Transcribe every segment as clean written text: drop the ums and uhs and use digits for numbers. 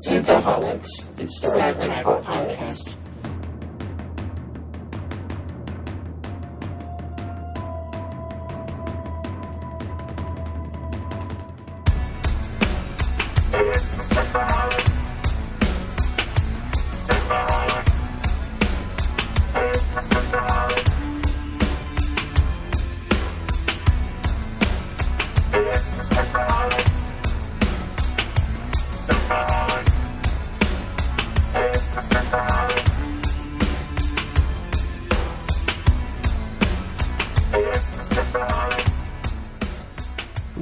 Synthaholics. It's the Star Trek podcast.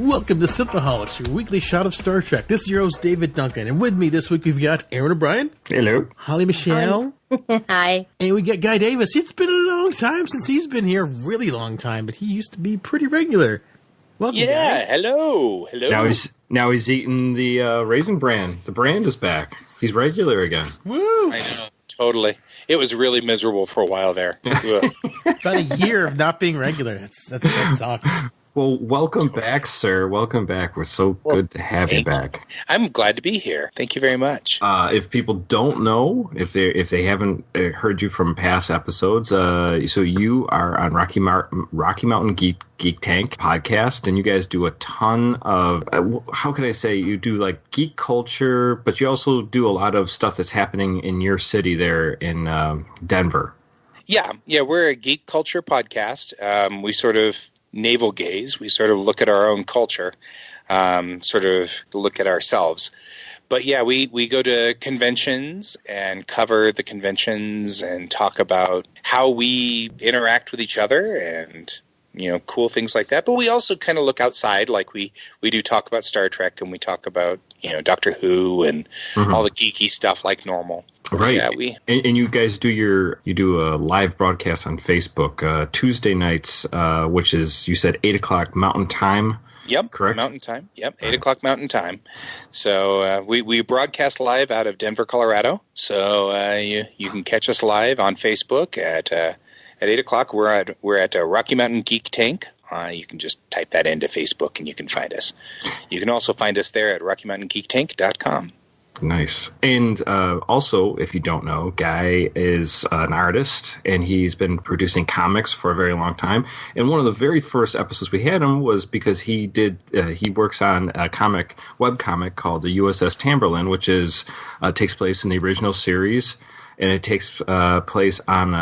Welcome to Synthaholics, your weekly shot of Star Trek. This is your host, David Duncan, and with me this week we've got Aaron O'Brien. Hello. Holly Michelle. Hi. And we got Guy Davis. It's been a long time since he's been here, really long time, but he used to be pretty regular. Welcome, Yeah, Guy. hello. Now he's eating the Raisin Bran. The brand is back. He's regular again. Woo! I know, totally. It was really miserable for a while there. Ugh. About a year of not being regular. That sucked. Well, welcome back, sir. Welcome back. We're so good to have you back. I'm glad to be here. Thank you very much. If people don't know, if they haven't heard you from past episodes, so you are on Rocky Mountain Geek Tank podcast, and you guys do a ton of how can I say, you do like geek culture, but you also do a lot of stuff that's happening in your city there in Denver. Yeah, we're a geek culture podcast. We sort of navel gaze. We sort of look at our own culture, sort of look at ourselves. But yeah, we go to conventions and cover the conventions and talk about how we interact with each other and, cool things like that. But we also kind of look outside, like we do talk about Star Trek, and we talk about, Doctor Who and all the geeky stuff like normal. Right. Yeah, and you guys do a live broadcast on Facebook Tuesday nights, which is, you said 8 o'clock Mountain Time. Yep. Correct. Mountain Time. Yep. 8 o'clock Mountain Time. So we broadcast live out of Denver, Colorado. So you can catch us live on Facebook at 8 o'clock. We're at Rocky Mountain Geek Tank. You can just type that into Facebook and you can find us. You can also find us there at RockyMountainGeekTank.com. Nice. And also, if you don't know, Guy is an artist, and he's been producing comics for a very long time. And one of the very first episodes we had him was because he works on a webcomic called the USS Tamberlin, which takes place in the original series, and it takes place on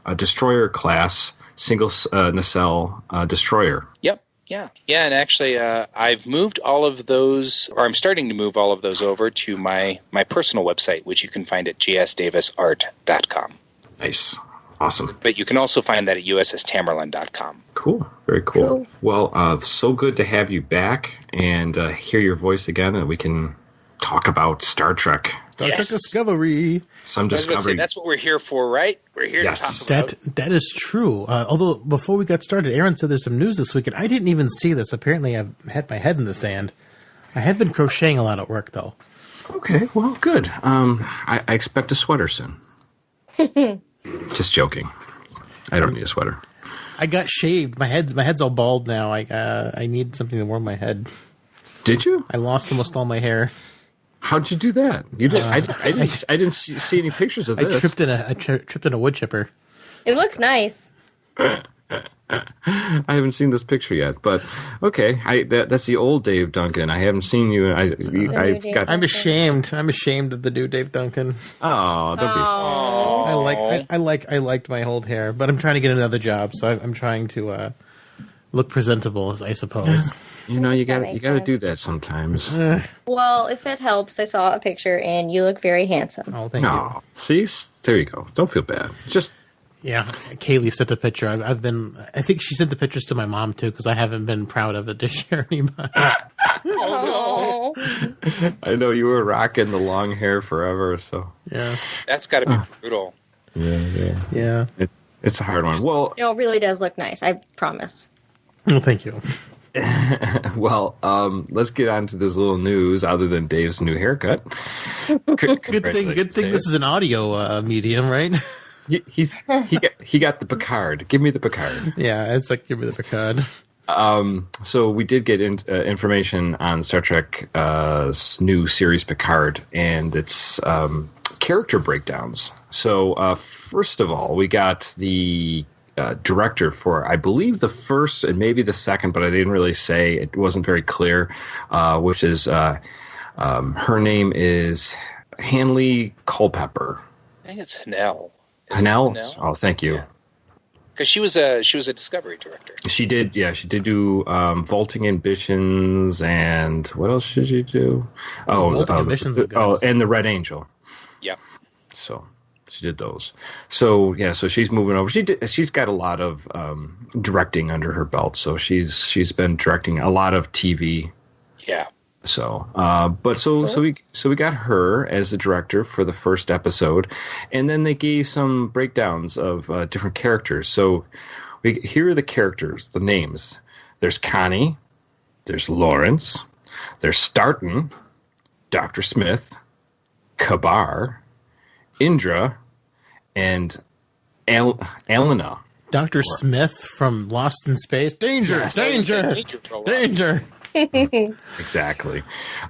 a destroyer class, single nacelle destroyer. Yep. Yeah, and actually, I've moved all of those, or I'm starting to move all of those over to my personal website, which you can find at gsdavisart.com. Nice. Awesome. But you can also find that at usstamberlin.com. Cool. Very cool. Well, so good to have you back and hear your voice again, and we can talk about Star Trek. Star Trek Discovery. Some Discovery. That's what we're here for, right? We're here to talk about. That is true. Although, before we got started, Aaron said there's some news this week, and I didn't even see this. Apparently, I've had my head in the sand. I have been crocheting a lot at work, though. Okay, well, good. I expect a sweater soon. Just joking. I don't need a sweater. I got shaved. My head's all bald now. I need something to warm my head. Did you? I lost almost all my hair. How'd you do that? You did. I didn't see any pictures of this. I tripped in a wood chipper. It looks nice. I haven't seen this picture yet, but okay. That's the old Dave Duncan. I haven't seen you. I'm ashamed. I'm ashamed of the new Dave Duncan. Oh, don't be. I liked my old hair, but I'm trying to get another job, so I'm trying to look presentable, I suppose. You got to do that sometimes. Well, if it helps, I saw a picture and you look very handsome. Oh, thank you. See, there you go. Don't feel bad. Yeah, Kaylee sent a picture. I think she sent the pictures to my mom too, because I haven't been proud of it to share anybody. Oh no! I know you were rocking the long hair forever, so yeah, that's got to be brutal. Yeah. It's a hard one. Well, it really does look nice. I promise. Well, thank you. Well, let's get on to this little news other than Dave's new haircut. Good thing this is an audio medium, right? He got the Picard. Give me the Picard. Yeah, it's like, give me the Picard. So we did get information on Star Trek new series Picard and its character breakdowns. So first of all, we got the director for, I believe, the first and maybe the second, but I didn't really say. It wasn't very clear, which is her name is Hanley Culpepper. I think it's Hanel. Hanel? Oh, thank you. Because she was a Discovery director. She did do Vaulting Ambitions, and what else did she do? Vaulting Ambitions is good. And The Red Angel. Yeah. So she did those. So she's moving over. She's got a lot of directing under her belt. So she's been directing a lot of TV. Yeah. So, so we got her as the director for the first episode, and then they gave some breakdowns of different characters. So, here are the characters, the names. There's Connie, there's Lawrence, there's Starton, Dr. Smith, Kabar, Indra, and Alina. Dr. Smith from Lost in Space. Danger! Yes. Danger! Exactly.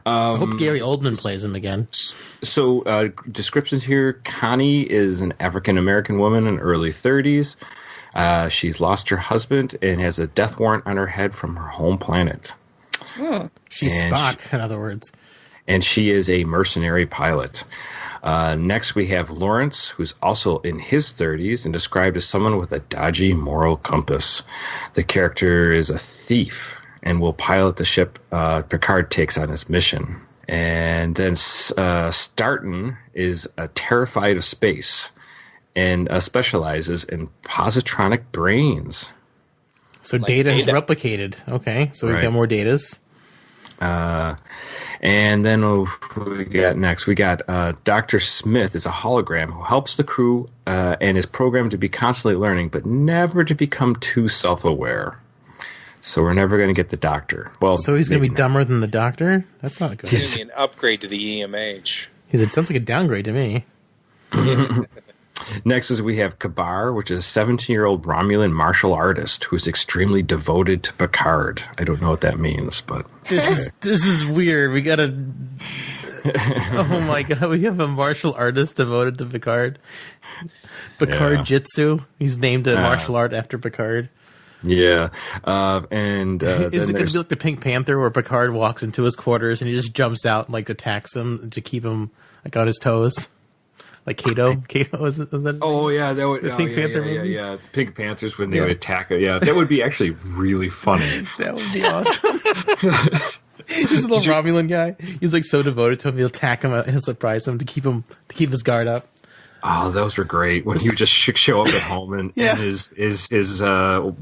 I hope Gary Oldman plays him again. So, descriptions here. Connie is an African-American woman in early 30s. She's lost her husband and has a death warrant on her head from her home planet. She's Spock, in other words. And she is a mercenary pilot. Next, we have Lawrence, who's also in his 30s and described as someone with a dodgy moral compass. The character is a thief and will pilot the ship Picard takes on his mission. And then Starton is terrified of space and specializes in positronic brains. So data is replicated. Okay, so we've got more datas. And then we got next. We got Dr. Smith is a hologram who helps the crew and is programmed to be constantly learning, but never to become too self-aware. So we're never going to get the Doctor. Well, so he's going to be dumber than the Doctor? That's not good. He's an upgrade to the EMH. It sounds like a downgrade to me. Next is we have Kabar, which is a 17-year-old Romulan martial artist who's extremely devoted to Picard. I don't know what that means, but this is weird. We got a oh my god, we have a martial artist devoted to Picard. Picard Jitsu. He's named a martial art after Picard. Yeah, and is it going to be like the Pink Panther, where Picard walks into his quarters and he just jumps out and like attacks him to keep him like on his toes, like Kato? Kato is that? His name? Yeah, that would. Pink Panther movies? Yeah. The Pink Panthers when they would attack it. Yeah, that would be actually really funny. That would be awesome. He's a little Romulan guy. He's like so devoted to him, he'll attack him and surprise him to keep his guard up. Oh, those were great. When you just show up at home and his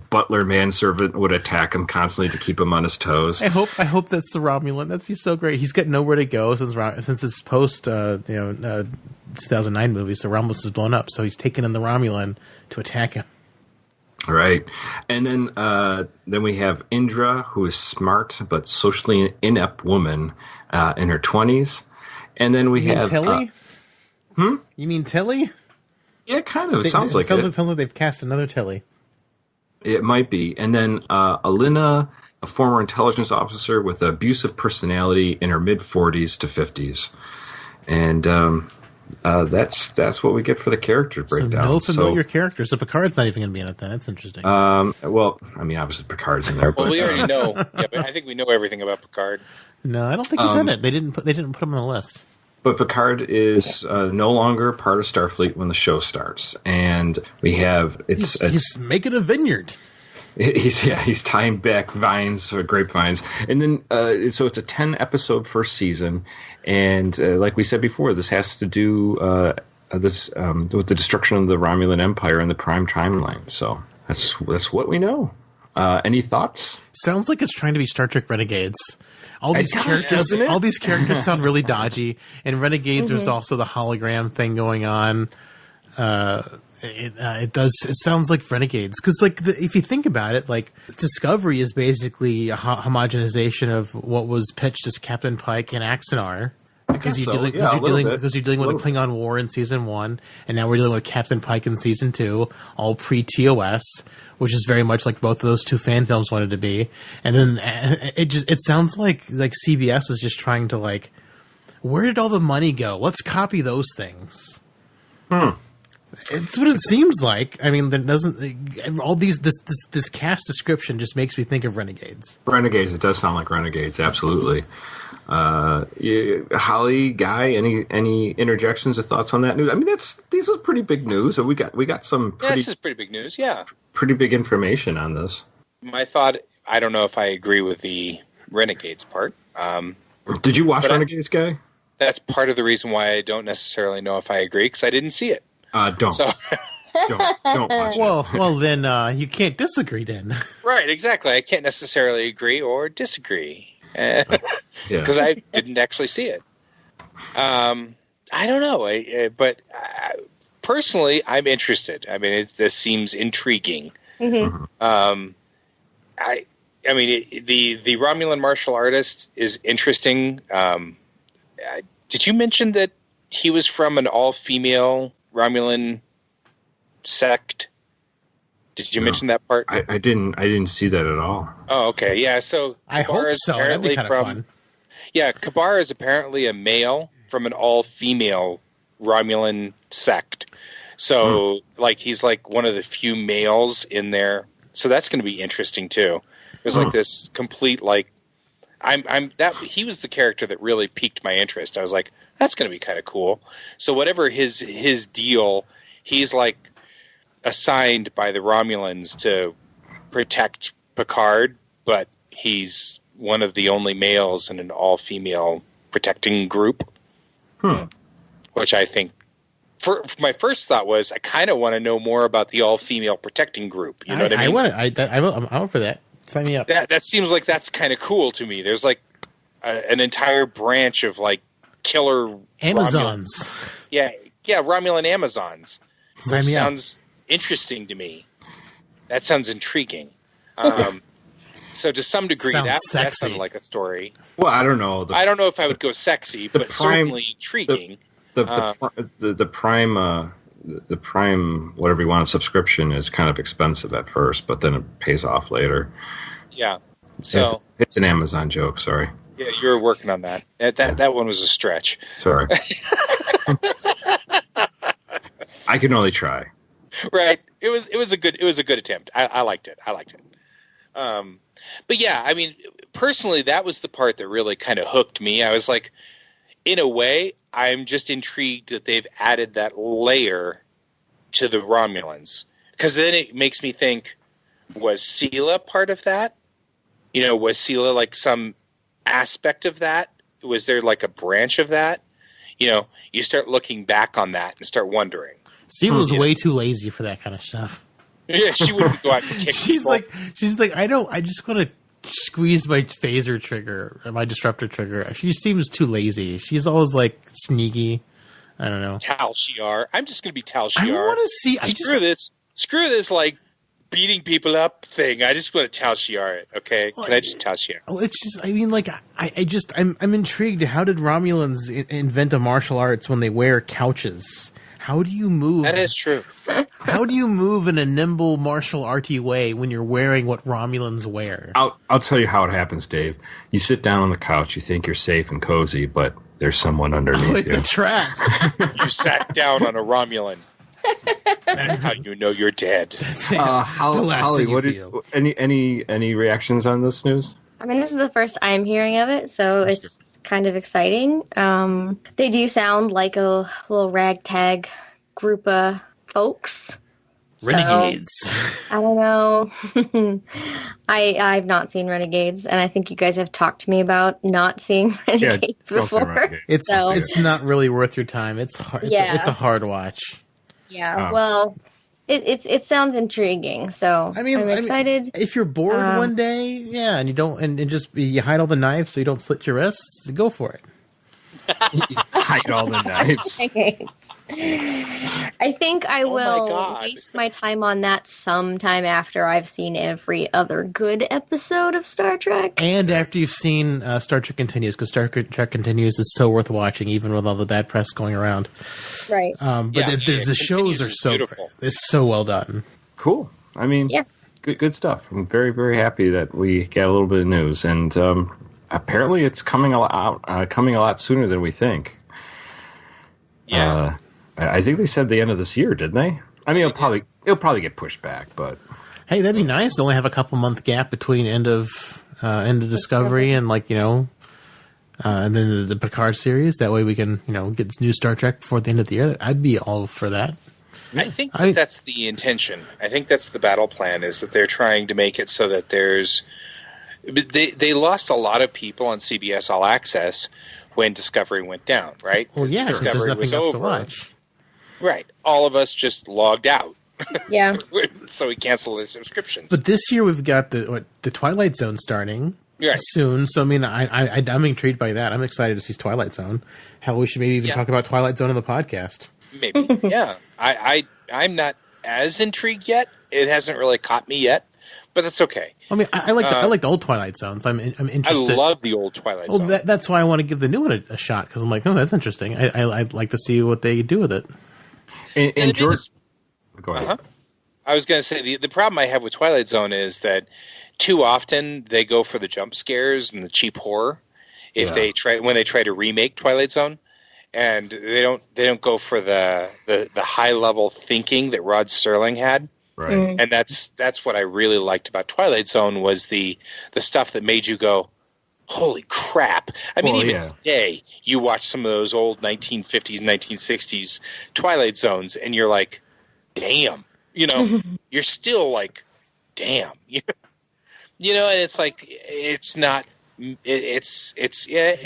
butler manservant would attack him constantly to keep him on his toes. I hope that's the Romulan. That'd be so great. He's got nowhere to go since his post 2009 movie. So Romulus is blown up. So he's taken in the Romulan to attack him. Right, and then we have Indra, who is smart but socially inept woman in her 20s, and then we have Tilly. You mean Tilly? Yeah, kind of. It sounds like they've cast another Tilly. It might be. And then Alina, a former intelligence officer with an abusive personality in her mid-40s to 50s. And that's what we get for the character breakdown. So no familiar characters. So Picard's not even going to be in it then. That's interesting. Well, I mean, obviously Picard's in there. Well, we already know. Yeah, but I think we know everything about Picard. No, I don't think he's in it. They didn't put him on the list. But Picard is no longer part of Starfleet when the show starts, and we have he's making a vineyard. He's tying back vines or grapevines, and then so it's a 10-episode first season, and like we said before, this has to do with the destruction of the Romulan Empire and the Prime Timeline. So that's what we know. Any thoughts? Sounds like it's trying to be Star Trek Renegades. All these characters sound really dodgy. And Renegades, there's also the hologram thing going on. It sounds like Renegades because, if you think about it, like Discovery is basically a homogenization of what was pitched as Captain Pike and Axanar, because you're dealing with the Klingon War in season 1, and now we're dealing with Captain Pike in season 2, all pre-TOS, which is very much like both of those two fan films wanted to be. And then it sounds like CBS is just trying to like, where did all the money go? Let's copy those things. It's what it seems like. I mean, that doesn't all these this cast description just makes me think of Renegades. Renegades. It does sound like Renegades. Absolutely. Holly, Guy, any interjections or thoughts on that news? I mean, these are pretty big news. We got some. This is pretty big news. Yeah, pretty big information on this. My thought. I don't know if I agree with the Renegades part. Did you watch Renegades, Guy? That's part of the reason why I don't necessarily know if I agree, because I didn't see it. Don't. So. Don't watch it. Well, then you can't disagree then. Right, exactly. I can't necessarily agree or disagree because I didn't actually see it. I don't know, but personally, I'm interested. I mean, this seems intriguing. Mm-hmm. I mean, the Romulan martial artist is interesting. Did you mention that he was from an all-female Romulan sect? Did you mention that part? I didn't see that at all. Oh, okay. Yeah, so I hope so. That'd be kind of fun. Yeah, Kabar is apparently a male from an all-female Romulan sect. So, like, he's like one of the few males in there. So that's going to be interesting too. There's like this complete like, he was the character that really piqued my interest. I was like, that's going to be kind of cool. So whatever his deal, he's like assigned by the Romulans to protect Picard, but he's one of the only males in an all-female protecting group. Which I think, for my first thought was, I kind of want to know more about the all-female protecting group. You know what I mean? I'm out for that. Sign me up. That seems like that's kind of cool to me. There's like an entire branch of like killer Amazons. Romulan Amazons. Sign me sounds interesting to me. That sounds intriguing. So to some degree, that sounded like a story. Well, I don't know. I don't know if I would go sexy, but certainly intriguing. The Prime, whatever you want, subscription is kind of expensive at first, but then it pays off later. Yeah. So it's an Amazon joke. Sorry. Yeah, you're working on that. That one was a stretch. Sorry. I can only try. Right. It was a good attempt. I liked it. But yeah, I mean, personally, that was the part that really kind of hooked me. I was like, in a way, I'm just intrigued that they've added that layer to the Romulans, because then it makes me think, was Sela part of that? You know, was Sela like some aspect of that? Was there like a branch of that? You know, you start looking back on that and start wondering. Sela's way too lazy for that kind of stuff. Yeah, she wouldn't go out and kick people. She's like, I just want to squeeze my phaser trigger, or my disruptor trigger. She seems too lazy. She's always like sneaky. I don't know. Tal Shiar. I'm just going to be Tal Shiar. I want to see. Screw this, like beating people up thing. I just want to Tal Shiar it. Okay, can I just Tal Shiar? Well, it's just. I mean, like, I'm intrigued. How did Romulans invent a martial arts when they wear couches? How do you move? That is true. How do you move in a nimble martial arty way when you're wearing what Romulans wear? I'll tell you how it happens, Dave. You sit down on the couch, you think you're safe and cozy, but there's someone underneath you. It's a trap. You sat down on a Romulan. That's how you know you're dead. Holly, any reactions on this news? I mean, this is the first I'm hearing of it, so it's kind of exciting. They do sound like a little ragtag group of folks. Renegades. So, I don't know. I've not seen Renegades, and I think you guys have talked to me about not seeing Renegades before. It's not really worth your time. It's hard. It's a hard watch. Yeah. Well, it sounds intriguing. So I'm excited. If you're bored one day, and you don't, and just you hide all the knives so you don't slit your wrists, go for it. hide all the knives. I think I Oh my will God. waste my time on that sometime after I've seen every other good episode of Star Trek. And after you've seen Star Trek Continues, because Star Trek Continues is so worth watching, even with all the bad press going around. Right. But Yeah, the shows are so beautiful. it's so well done. Cool. I mean, Yeah. good stuff. I'm very, very happy that we got a little bit of news, and apparently it's coming a lot sooner than we think. Yeah. I think they said the end of this year, didn't they? I mean, it'll probably get pushed back, but Hey, that'd be nice to only have a couple month gap between end of Discovery and and then the Picard series. That way we can get this new Star Trek before the end of the year. I'd be all for that. I think that's the intention. I think that's the battle plan, is that they're trying to make it so that there's... They lost a lot of people on CBS All Access when Discovery went down, right? Well, yeah, because there's Discovery nothing was else to over. watch. Right. All of us just logged out. Yeah. So we canceled the subscriptions. But this year we've got the Twilight Zone starting Right. soon. So I mean, I'm intrigued by that. I'm excited to see Twilight Zone. Hell, we should maybe even talk about Twilight Zone on the podcast. Maybe. Yeah. I'm not as intrigued yet. It hasn't really caught me yet, but that's okay. I mean, I like the old Twilight Zone, so I'm interested. I love the old Twilight Zone. That's why I want to give the new one a shot, because I'm like, oh, that's interesting. I'd like to see what they do with it. and George, go ahead. Uh-huh. I was going to say the problem I have with Twilight Zone is that too often they go for the jump scares and the cheap horror. When they try to remake Twilight Zone, and they don't go for the high level thinking that Rod Serling had. Right. And that's what I really liked about Twilight Zone, was the stuff that made you go, holy crap. I mean, even today, you watch some of those old 1950s, 1960s Twilight Zones, and you're like, damn. You're still like, damn. And it's like, it's not... It's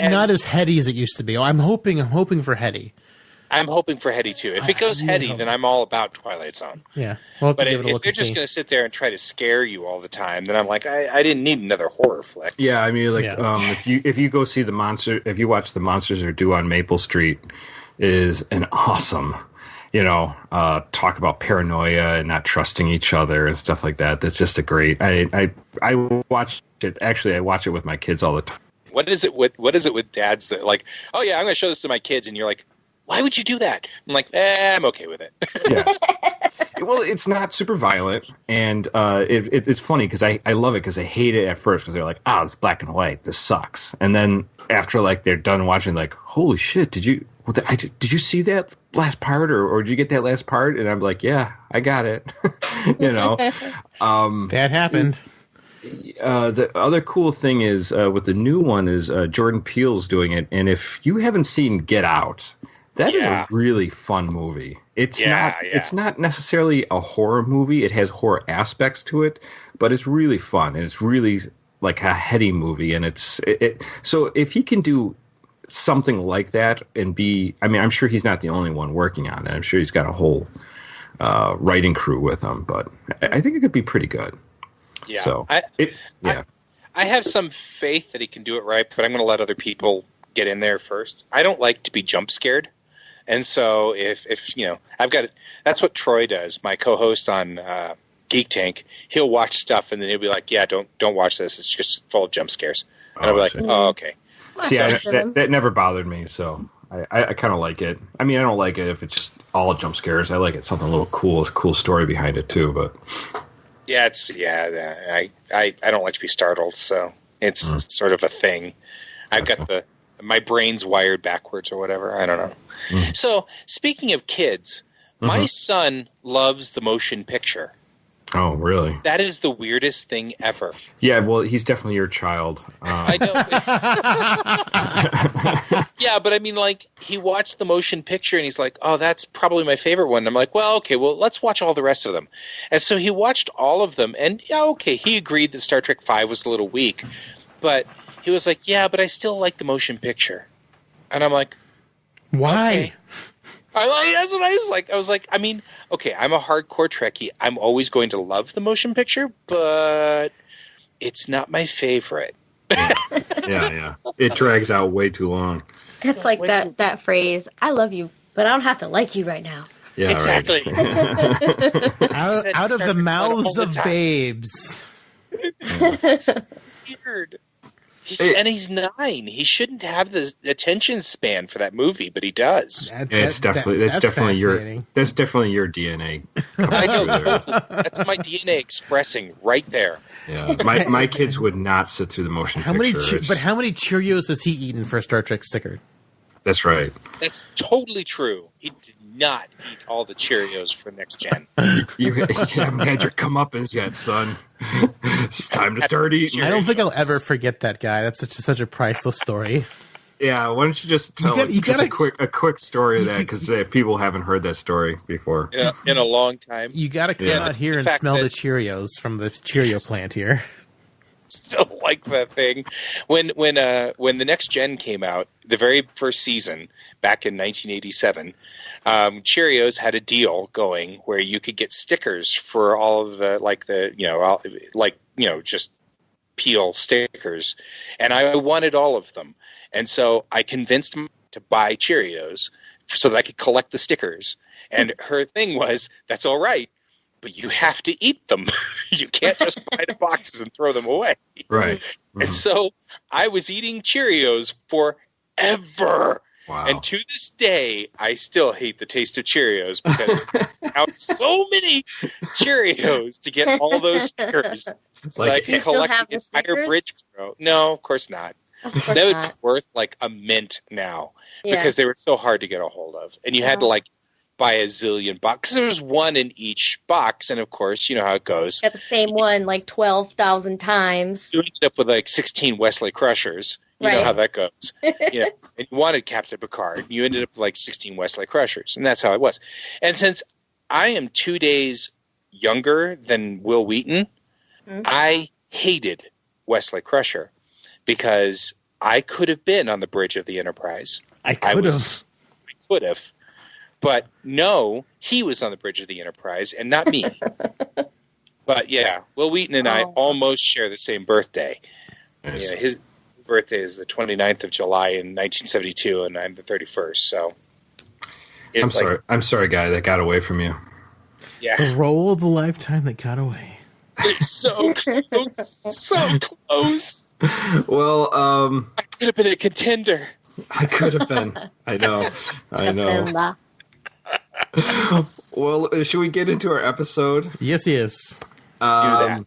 not as heady as it used to be. I'm hoping for heady. I'm hoping for heady too. If it goes heady, then I'm all about Twilight Zone. Yeah, but if they're just going to sit there and try to scare you all the time, then I'm like, I didn't need another horror flick. Yeah, I mean, if you go see if you watch The Monsters Are Due on Maple Street, is an awesome, talk about paranoia and not trusting each other and stuff like that. That's just a great. I watch it. Actually, I watch it with my kids all the time. What is it with dads that like? Oh yeah, I'm going to show this to my kids, and you're like, why would you do that? I'm like, I'm okay with it. Yeah. Well, it's not super violent, and it's funny because I love it, because I hate it at first because they're like, it's black and white, this sucks, and then after they're done watching, like, holy shit, did you see that last part, or did you get that last part? And I'm like, yeah, I got it. That happened. The other cool thing is with the new one is Jordan Peele's doing it, and if you haven't seen Get Out, that is a really fun movie. It's not necessarily a horror movie. It has horror aspects to it, but it's really fun, and it's really like a heady movie. And so if he can do something like that and I'm sure he's not the only one working on it. I'm sure he's got a whole writing crew with him, but I think it could be pretty good. Yeah. So I have some faith that he can do it right, but I'm going to let other people get in there first. I don't like to be jump scared. And so if I've got it, that's what Troy does, my co-host on Geek Tank. He'll watch stuff and then he'll be like, yeah, don't watch this. It's just full of jump scares. And I'll be like, oh, okay. See, that never bothered me, so I kind of like it. I mean, I don't like it if it's just all jump scares. I like it something a little cool story behind it too. But yeah, I don't like to be startled, so it's sort of a thing. I've got my brain's wired backwards or whatever. I don't know. Mm. So speaking of kids, my son loves the motion picture. Oh, really? That is the weirdest thing ever. Yeah, well, he's definitely your child. I know. Yeah, but I mean, he watched the motion picture and he's like, oh, that's probably my favorite one. And I'm like, well, okay, let's watch all the rest of them. And so he watched all of them. And yeah, okay, he agreed that Star Trek V was a little weak. But he was like, yeah, but I still like the motion picture. And I'm like, why? Okay. That's what I was like. I was like, I mean, okay, I'm a hardcore Trekkie. I'm always going to love the motion picture, but it's not my favorite. Yeah. It drags out way too long. That's like that phrase, I love you, but I don't have to like you right now. Yeah, exactly. Right. out of the mouths of babes. Weird. He's 9. He shouldn't have the attention span for that movie, but he does. That's definitely your DNA. I know. That's my DNA expressing right there. Yeah, my kids would not sit through the motion picture. But how many Cheerios has he eaten for a Star Trek sticker? That's right. That's totally true. He did not eat all the Cheerios for Next Gen. You haven't had your comeuppance yet, son. It's time to start eating. I don't think I'll ever forget that guy. That's such a priceless story. Yeah, why don't you just tell a quick story of that, because people haven't heard that story before. In a long time. You got to come out here and smell the Cheerios from the Cheerio plant here. Still like that thing. When the Next Gen came out, the very first season back in 1987, Cheerios had a deal going where you could get stickers for all of just peel stickers, and I wanted all of them, and so I convinced him to buy Cheerios so that I could collect the stickers. And her thing was, that's all right, but you have to eat them. You can't just buy the boxes and throw them away. Right. Mm-hmm. And so I was eating Cheerios forever. Wow. And to this day, I still hate the taste of Cheerios because I so many Cheerios to get all those stickers. It's like do you still have the stickers? Bridge Crow. No, of course not. That would be worth like a mint now because they were so hard to get a hold of. And you had to buy a zillion boxes because there was one in each box, and of course you know how it goes. Got the same one 12,000 times. You ended up with 16 Wesley Crushers. You know how that goes. And you wanted Captain Picard. You ended up with 16 Wesley Crushers, and that's how it was. And since I am 2 days younger than Will Wheaton, I hated Wesley Crusher because I could have been on the bridge of the Enterprise. I could have. But no, he was on the bridge of the Enterprise and not me. But yeah, Will Wheaton and I almost share the same birthday. Nice. Yeah, his birthday is the 29th of July in 1972, and I'm the 31st. So I'm sorry, guy, that got away from you. Yeah, the role of the lifetime that got away. It's so close, so close. Well, I could have been a contender. I could have been. I know. Well, should we get into our episode? Yes. Yeah.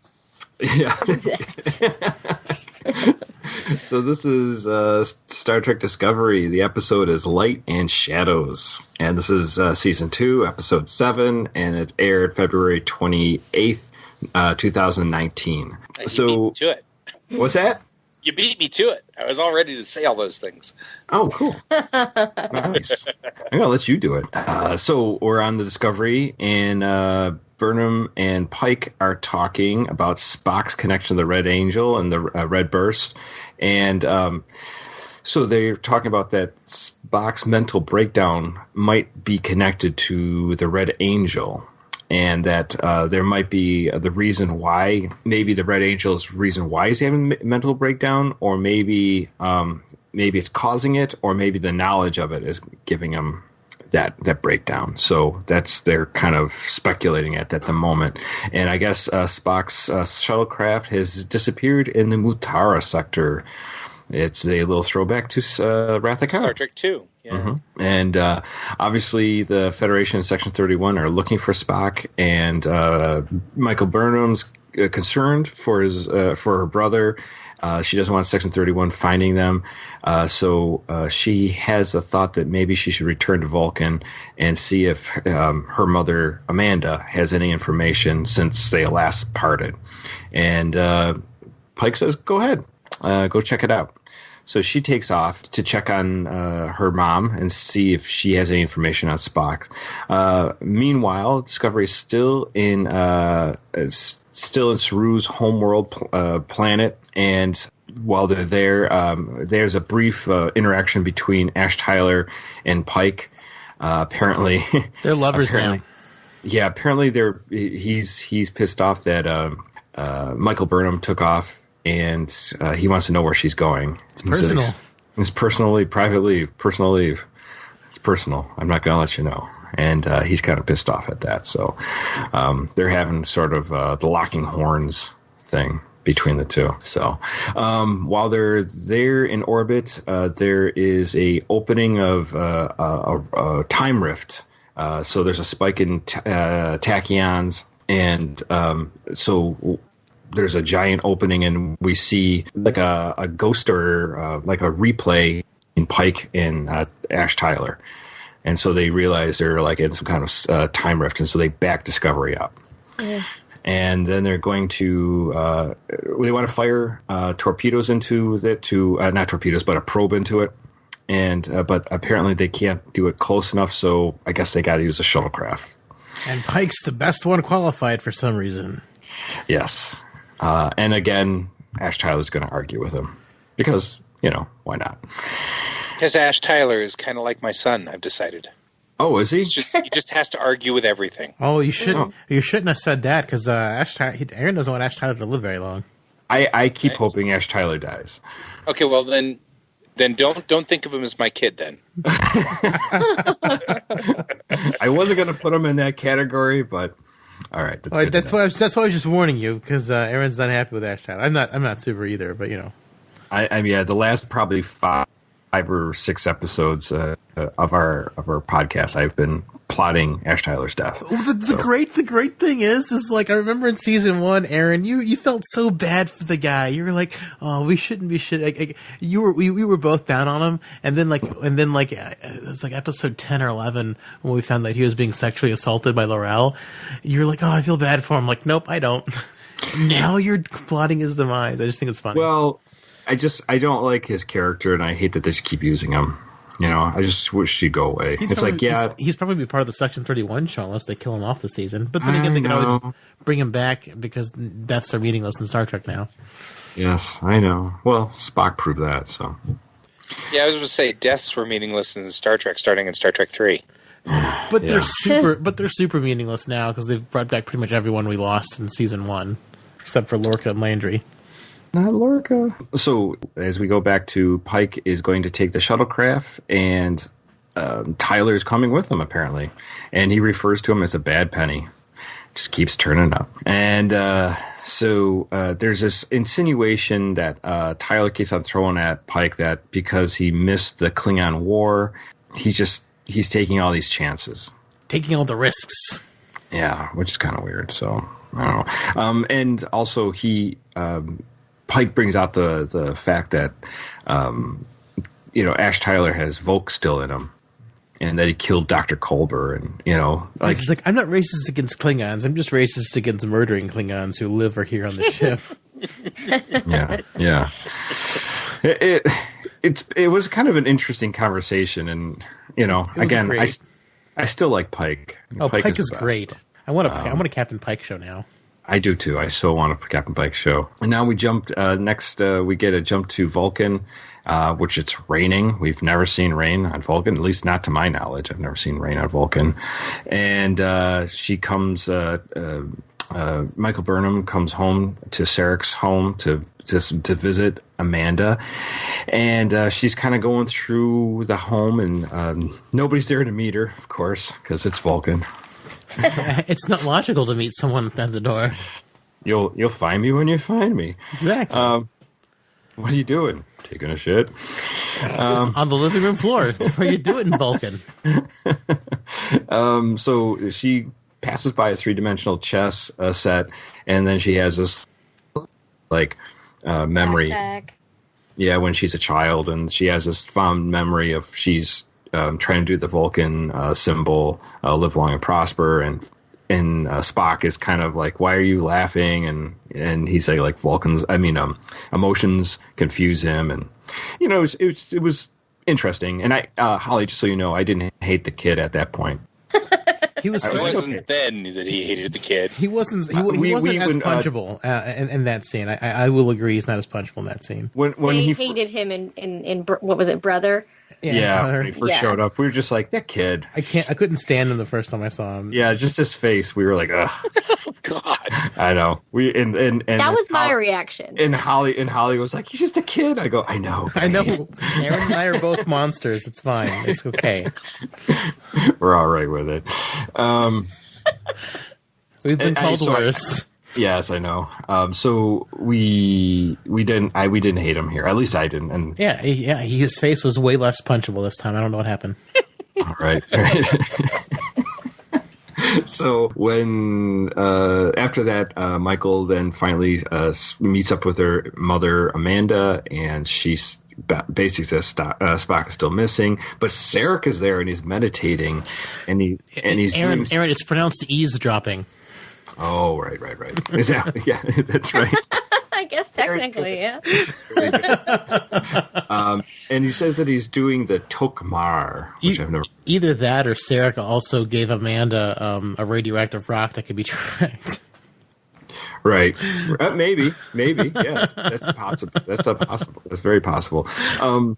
So this is Star Trek Discovery. The episode is Light and Shadows. And this is Season 2, Episode 7, and it aired February 28th, 2019. So, you beat me to it. What's that? You beat me to it. I was all ready to say all those things. Oh, cool. Nice. I'm going to let you do it. So we're on the Discovery, and Burnham and Pike are talking about Spock's connection to the Red Angel and the Red Burst. And so they're talking about that Spock's mental breakdown might be connected to the Red Angel. And that there might be the reason why, maybe the Red Angel's reason why he's having a mental breakdown, or maybe it's causing it, or maybe the knowledge of it is giving him that breakdown. So they're kind of speculating at the moment. And I guess Spock's shuttlecraft has disappeared in the Mutara sector. It's a little throwback to Wrath of Khan. Star Trek 2. Yeah. Mm-hmm. And obviously the Federation and Section 31 are looking for Spock, and Michael Burnham's concerned for her brother. She doesn't want Section 31 finding them. So she has a thought that maybe she should return to Vulcan and see if her mother, Amanda, has any information since they last parted. And Pike says, go ahead. Go check it out. So she takes off to check on her mom and see if she has any information on Spock. Meanwhile, Discovery is still in Saru's homeworld planet, and while they're there, there's a brief interaction between Ash Tyler and Pike. Apparently, they're lovers now. Yeah, apparently he's pissed off that Michael Burnham took off. And he wants to know where she's going. It's personal. It's personal leave, private leave, personal leave. It's personal. I'm not going to let you know. And he's kind of pissed off at that. So they're having sort of the locking horns thing between the two. So while they're there in orbit, there is a opening of a time rift. So there's a spike in tachyons, and so there's a giant opening, and we see like a ghost or like a replay in Pike and Ash Tyler. And so they realize they're like in some kind of time rift, and so they back Discovery up. Yeah. And then they're going to they want to fire torpedoes into it, not torpedoes, but a probe into it. And but apparently they can't do it close enough, so I guess they got to use a shuttlecraft. And Pike's the best one qualified for some reason. Yes. And again, Ash Tyler's going to argue with him because, why not? Because Ash Tyler is kind of like my son, I've decided. Oh, is he? He just has to argue with everything. Oh, you shouldn't have said that because Aaron doesn't want Ash Tyler to live very long. I keep hoping Ash Tyler dies. Okay, well then don't think of him as my kid then. I wasn't going to put him in that category, but all right. That's why I was just warning you because Aaron's not happy with Ash Tyler. I'm not super either, but the last probably 5 or 6 episodes of our podcast, I've been plotting Ash Tyler's death. The great thing is like I remember in season 1, Aaron, you felt so bad for the guy. You were like, oh, we shouldn't be shit. Like, we were both down on him, and then it was like episode 10 or 11 when we found that he was being sexually assaulted by Laurel. You're like, oh, I feel bad for him. I'm like, nope, I don't. Now you're plotting his demise. I just think it's funny. Well, I don't like his character, and I hate that they keep using him. I just wish he'd go away. He's probably be part of the Section 31 show unless they kill him off the season. But then again, they can always bring him back because deaths are meaningless in Star Trek now. Yes, I know. Well, Spock proved that, so. Yeah, I was going to say deaths were meaningless in Star Trek, starting in Star Trek 3. But they're super meaningless now because they've brought back pretty much everyone we lost in season 1, except for Lorca and Landry. Not Lorca. So as we go back to Pike is going to take the shuttlecraft, and Tyler's coming with him apparently, and he refers to him as a bad penny. Just keeps turning up, and so there's this insinuation that Tyler keeps on throwing at Pike that because he missed the Klingon War, he's taking all these chances, taking all the risks. Yeah, which is kind of weird. So I don't know. And also he. Pike brings out the fact that, Ash Tyler has Volk still in him, and that he killed Dr. Culber, and he's like, I'm not racist against Klingons. I'm just racist against murdering Klingons who live or here on the ship. Yeah. It was kind of an interesting conversation, and again, great. I still like Pike. Oh, Pike is great. So. I want a Captain Pike show now. I do too. I so want a Captain Pike show. And now we jumped next. We get a jump to Vulcan, which it's raining. We've never seen rain on Vulcan, at least not to my knowledge. I've never seen rain on Vulcan. And she comes. Michael Burnham comes home to Sarek's home to visit Amanda, and she's kind of going through the home, and nobody's there to meet her, of course, because it's Vulcan. It's not logical to meet someone at the door. You'll find me when you find me. Exactly. What are you doing? Taking a shit? On the living room floor. That's where you do it in Vulcan. So she passes by a 3-dimensional chess set, and then she has this memory. Flashback. Yeah, when she's a child, and she has this fond memory of she's trying to do the Vulcan symbol, live long and prosper, and Spock is kind of like, why are you laughing? And he's like emotions confuse him, and it was interesting. And I, Holly, just so you know, I didn't hate the kid at that point. It wasn't then that he hated the kid. He wasn't. He wasn't as punchable in that scene. I will agree, he's not as punchable in that scene. When he hated him in what was it, Brother? Yeah, when he first showed up, we were just like, that kid. I couldn't stand him the first time I saw him. Yeah, just his face. We were like, ugh. God. I know. And that was my reaction. And Holly was like, he's just a kid. I go, I know. I know. Aaron and I are both monsters. It's fine. It's okay. We're all right with it. We've been called worse. Yes, I know. So we didn't hate him here. At least I didn't. And his face was way less punchable this time. I don't know what happened. All right. So when after that, Michael then finally meets up with her mother Amanda, and she's basically says Spock is still missing, but Sarek is there and he's meditating, and he's Aaron. It's pronounced eavesdropping. Oh, right. Is that, yeah, that's right. I guess technically, yeah. And he says that he's doing the Tok'mar, which I've never. Either that, or Sarek also gave Amanda a radioactive rock that could be tracked. Right. Maybe. Yeah, that's possible. That's very possible. So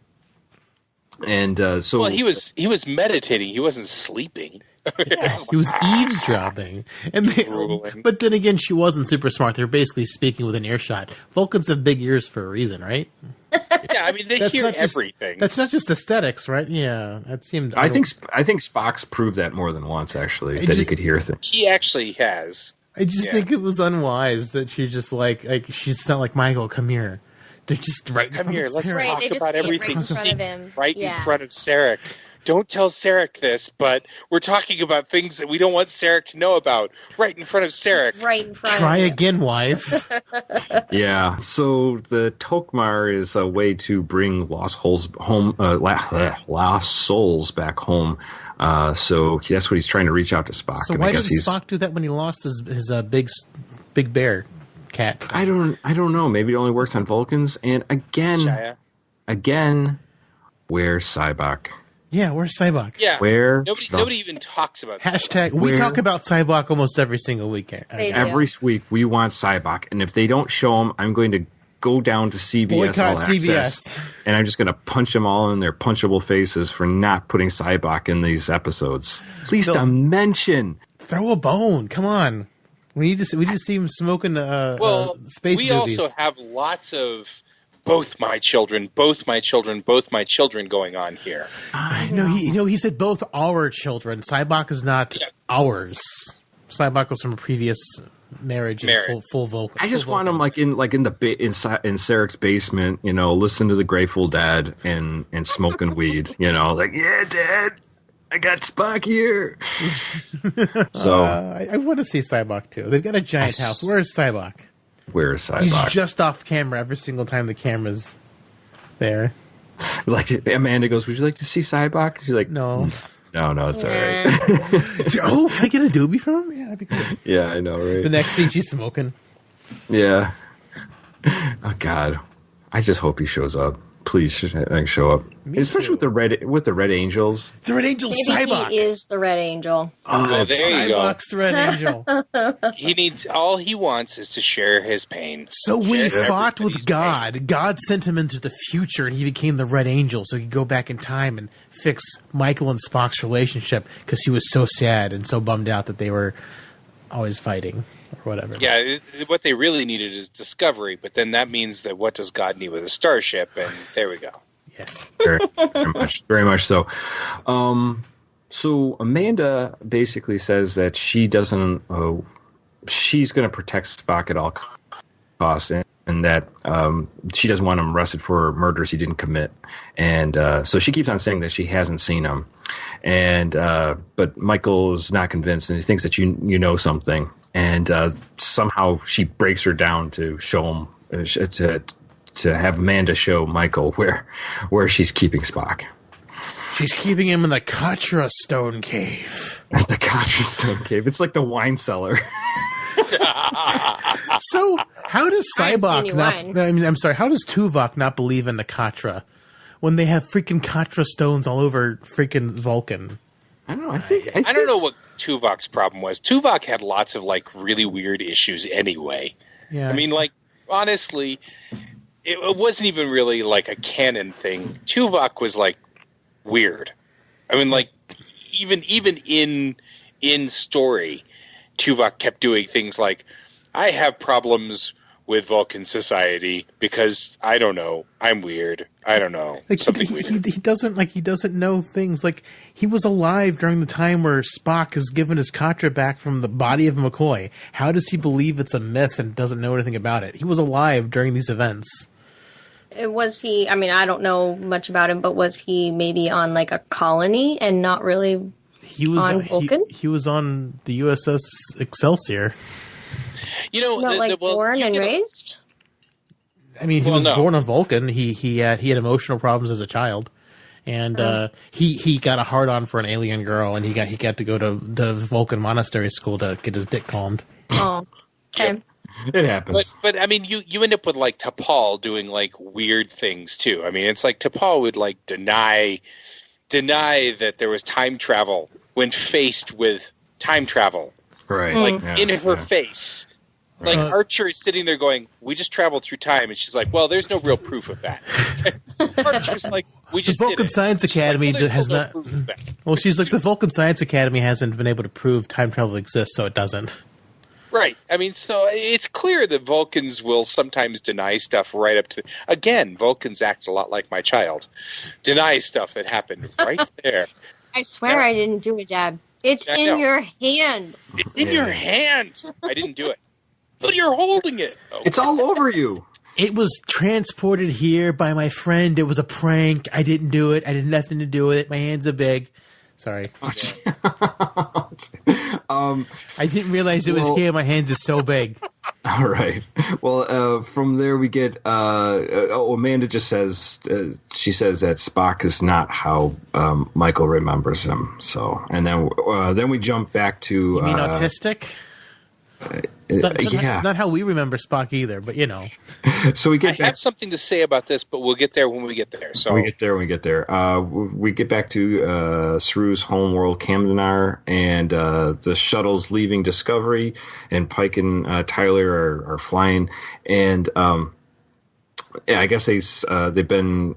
well, he was meditating. He wasn't sleeping. Yes, he was eavesdropping. But then again, she wasn't super smart. They were basically speaking with an earshot. Vulcans have big ears for a reason, right? Yeah, I mean, they hear everything. That's not just aesthetics, right? Yeah, that seemed. I think Spock's proved that more than once, actually, he could hear things. He actually has. I just think it was unwise that she just like she's not like, Michael, come here. They're just come here. Let's talk they about everything. Right in front of him. In front of Sarek. Don't tell Sarek this, but we're talking about things that we don't want Sarek to know about. Right in front of Sarek. Right in front. Try again, wife. Yeah. So the Tok'mar is a way to bring lost souls back home. So that's what he's trying to reach out to Spock. So why didn't Spock do that when he lost his big bear cat? I don't know. Maybe it only works on Vulcans. And again, where's Sybok? Yeah, where's Sybok? Yeah, nobody even talks about Sybok. We talk about Sybok almost every single week. Every week we want Sybok, and if they don't show him, I'm going to go down to CBS Boycott All Access, and I'm just going to punch them all in their punchable faces for not putting Sybok in these episodes. Please don't mention. Throw a bone. Come on. We just see him smoking space we movies. Also have lots of both my children going on here. No, he said both our children. Sybok is not ours. Sybok was from a previous marriage. Full Vulcan. I just want him in Sarek's basement, listen to the Grateful Dead and smoking weed, like, yeah, Dad, I got Spock here. So I want to see Sybok too. They've got a giant house. Where's Sybok? Where's Sybok? He's just off camera every single time the camera's there. Like Amanda goes, "Would you like to see Sybok?" She's like, "No, it's all right." Oh, can I get a doobie from him? Yeah, that'd be cool. Yeah, I know, right? The next scene, she's smoking. Yeah. Oh God, I just hope he shows up. Please show up, especially with the Red Angels. The Red Angel, Maybe Sybok he is the Red Angel. Oh, there you go. Sybok's the Red Angel. All he wants is to share his pain. So when he fought with God, God sent him into the future, and he became the Red Angel, so he could go back in time and fix Michael and Spock's relationship because he was so sad and so bummed out that they were always fighting. Or whatever. Yeah, what they really needed is discovery, but then that means that what does God need with a starship? And there we go. Yes, very much so. So Amanda basically says that she doesn't. She's going to protect Spock at all costs, and that she doesn't want him arrested for murders he didn't commit. And so she keeps on saying that she hasn't seen him, and but Michael is not convinced, and he thinks that you know something. And somehow she breaks her down to show him to have Amanda show Michael where she's keeping Spock. She's keeping him in the Katra Stone Cave. The Katra Stone Cave. It's like the wine cellar. So how does Sybok not? How does Tuvok not believe in the Katra when they have freaking Katra stones all over freaking Vulcan? I don't know. I don't know what Tuvok's problem was. Tuvok had lots of really weird issues anyway. Yeah. I mean, honestly, it wasn't even really a canon thing. Tuvok was weird. I mean, like even in story, Tuvok kept doing things like, I have problems with Vulcan society because I don't know, I'm weird. I don't know, like something he weird. he doesn't know things. Like, he was alive during the time where Spock is given his Katra back from the body of McCoy. How does he believe it's a myth and doesn't know anything about it? He was alive during these events. Was he, I mean, I don't know much about him, but was he maybe on like a colony and not really He was on Vulcan? He was on the USS Excelsior. You know, Not born and raised? I mean, he was born on Vulcan. He had emotional problems as a child, and he got a hard on for an alien girl, and he got to go to the Vulcan monastery school to get his dick calmed. Oh, okay. Yep. It happens. But I mean, you end up with like T'Pol doing like weird things too. I mean, it's like T'Pol would like deny that there was time travel when faced with time travel, Right. like in her face. Like Archer is sitting there going, "We just traveled through time," and she's like, "Well, there's no real proof of that." Archer's like, "We just The Vulcan did it." Science She's Academy like, well, has there's not. still no proof of that. Well, she's like, the Vulcan Science Academy hasn't been able to prove time travel exists, so it doesn't. Right. I mean, so it's clear that Vulcans will sometimes deny stuff right up to... Again, Vulcans act a lot like my child. Deny stuff that happened right there. I swear I didn't do it, Dad. It's in your hand. It's in your hand. I didn't do it. But you're holding it. Oh. It's all over you. It was transported here by my friend. It was a prank. I didn't do it. I had nothing to do with it. My hands are big. Sorry. I didn't realize it was here. My hands are so big. All right. Well, from there we get. Amanda just says she says that Spock is not how Michael remembers him. So, and then we jump back to. You mean autistic? It's not how we remember Spock either, but you know. So we get. I have something to say about this, but we'll get there when we get there. So we get there when we get there. We get back to Saru's homeworld, Kamdanar, and the shuttle's leaving Discovery, and Pike and Tyler are flying, and I guess they've been.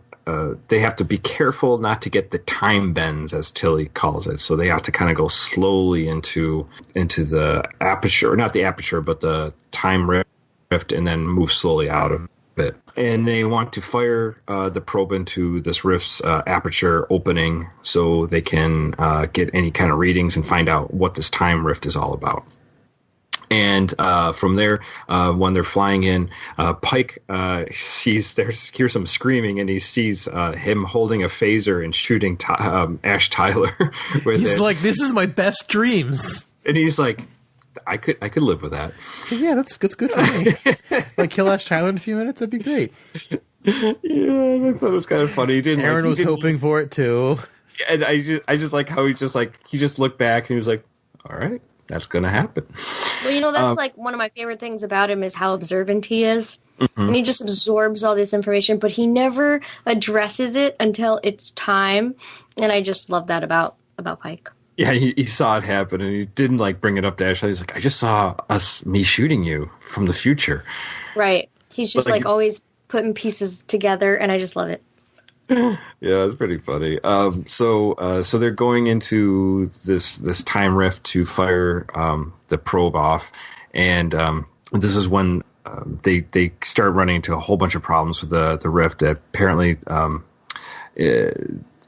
They have to be careful not to get the time bends, as Tilly calls it. So they have to kind of go slowly into the aperture, not the aperture, but the time rift, and then move slowly out of it. And they want to fire the probe into this rift's aperture opening so they can get any kind of readings and find out what this time rift is all about. And from there, when they're flying in, Pike hears some screaming, and he sees him holding a phaser and shooting Ash Tyler. He's like, "This is my best dreams," and he's like, "I could live with that." Yeah, that's good for me. Like, kill Ash Tyler in a few minutes, that'd be great. Yeah, I thought it was kind of funny. Aaron was hoping for it too, and I just like how he just looked back and he was like, "All right, that's gonna happen." Well, you know, that's like one of my favorite things about him is how observant he is. Mm-hmm. And he just absorbs all this information, but he never addresses it until it's time. And I just love that about Pike. Yeah, he saw it happen, and he didn't like bring it up to Ashley. He's like, "I just saw me shooting you from the future." Right. He's just like always putting pieces together, and I just love it. Yeah, it's pretty funny. So they're going into this time rift to fire the probe off, and this is when they start running into a whole bunch of problems with the rift. Apparently,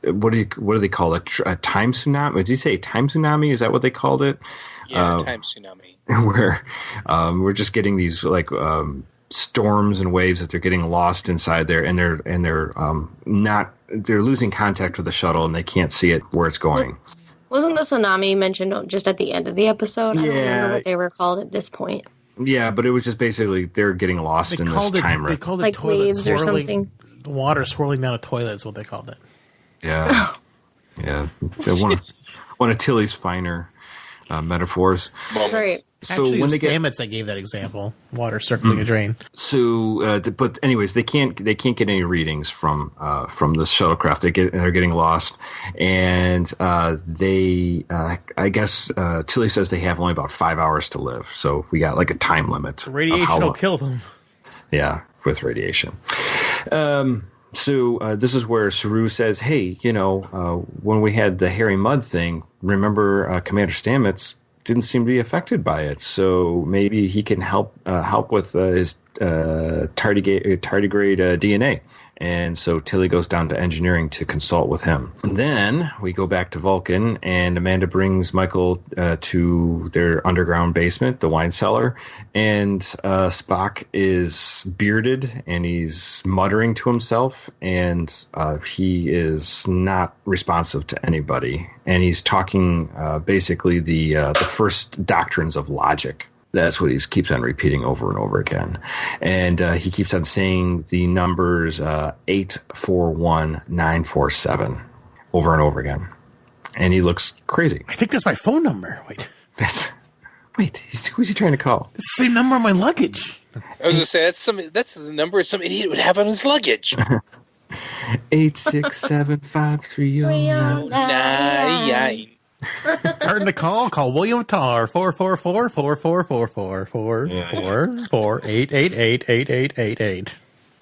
what do they call it? A time tsunami? Did you say time tsunami? Is that what they called it? Yeah, time tsunami. Where we're just getting these like. Storms and waves that they're getting lost inside there, and they're losing contact with the shuttle, and they can't see it where it's going. Wasn't the tsunami mentioned just at the end of the episode? I don't remember what they were called at this point. Yeah, but it was just basically they're getting lost in this time rift. They called it like toilet waves swirling, or something. The water swirling down a toilet is what they called it. Yeah, yeah. One of Tilly's finer metaphors. Right. So actually, when it was they Stamets that gave that example, water circling a drain. So, but anyways, they can't get any readings from the shuttlecraft. They're getting lost, and I guess Tilly says they have only about 5 hours to live. So we got like a time limit. Radiation will kill them. Yeah, with radiation. So this is where Saru says, hey, when we had the Harry Mudd thing, remember Commander Stamets didn't seem to be affected by it. So maybe he can help with his tardigrade DNA. And so Tilly goes down to engineering to consult with him. And then we go back to Vulcan, and Amanda brings Michael to their underground basement, the wine cellar. And Spock is bearded, and he's muttering to himself, and he is not responsive to anybody. And he's talking basically the first doctrines of logic. That's what he keeps on repeating over and over again. And he keeps on saying the numbers 841947 over and over again. And he looks crazy. I think that's my phone number. Who's he trying to call? It's the same number on my luggage. I was going to say, that's the number some idiot would have on his luggage. 8675309. Turn the call. Call William Tarr 444-4444-444-888-8888.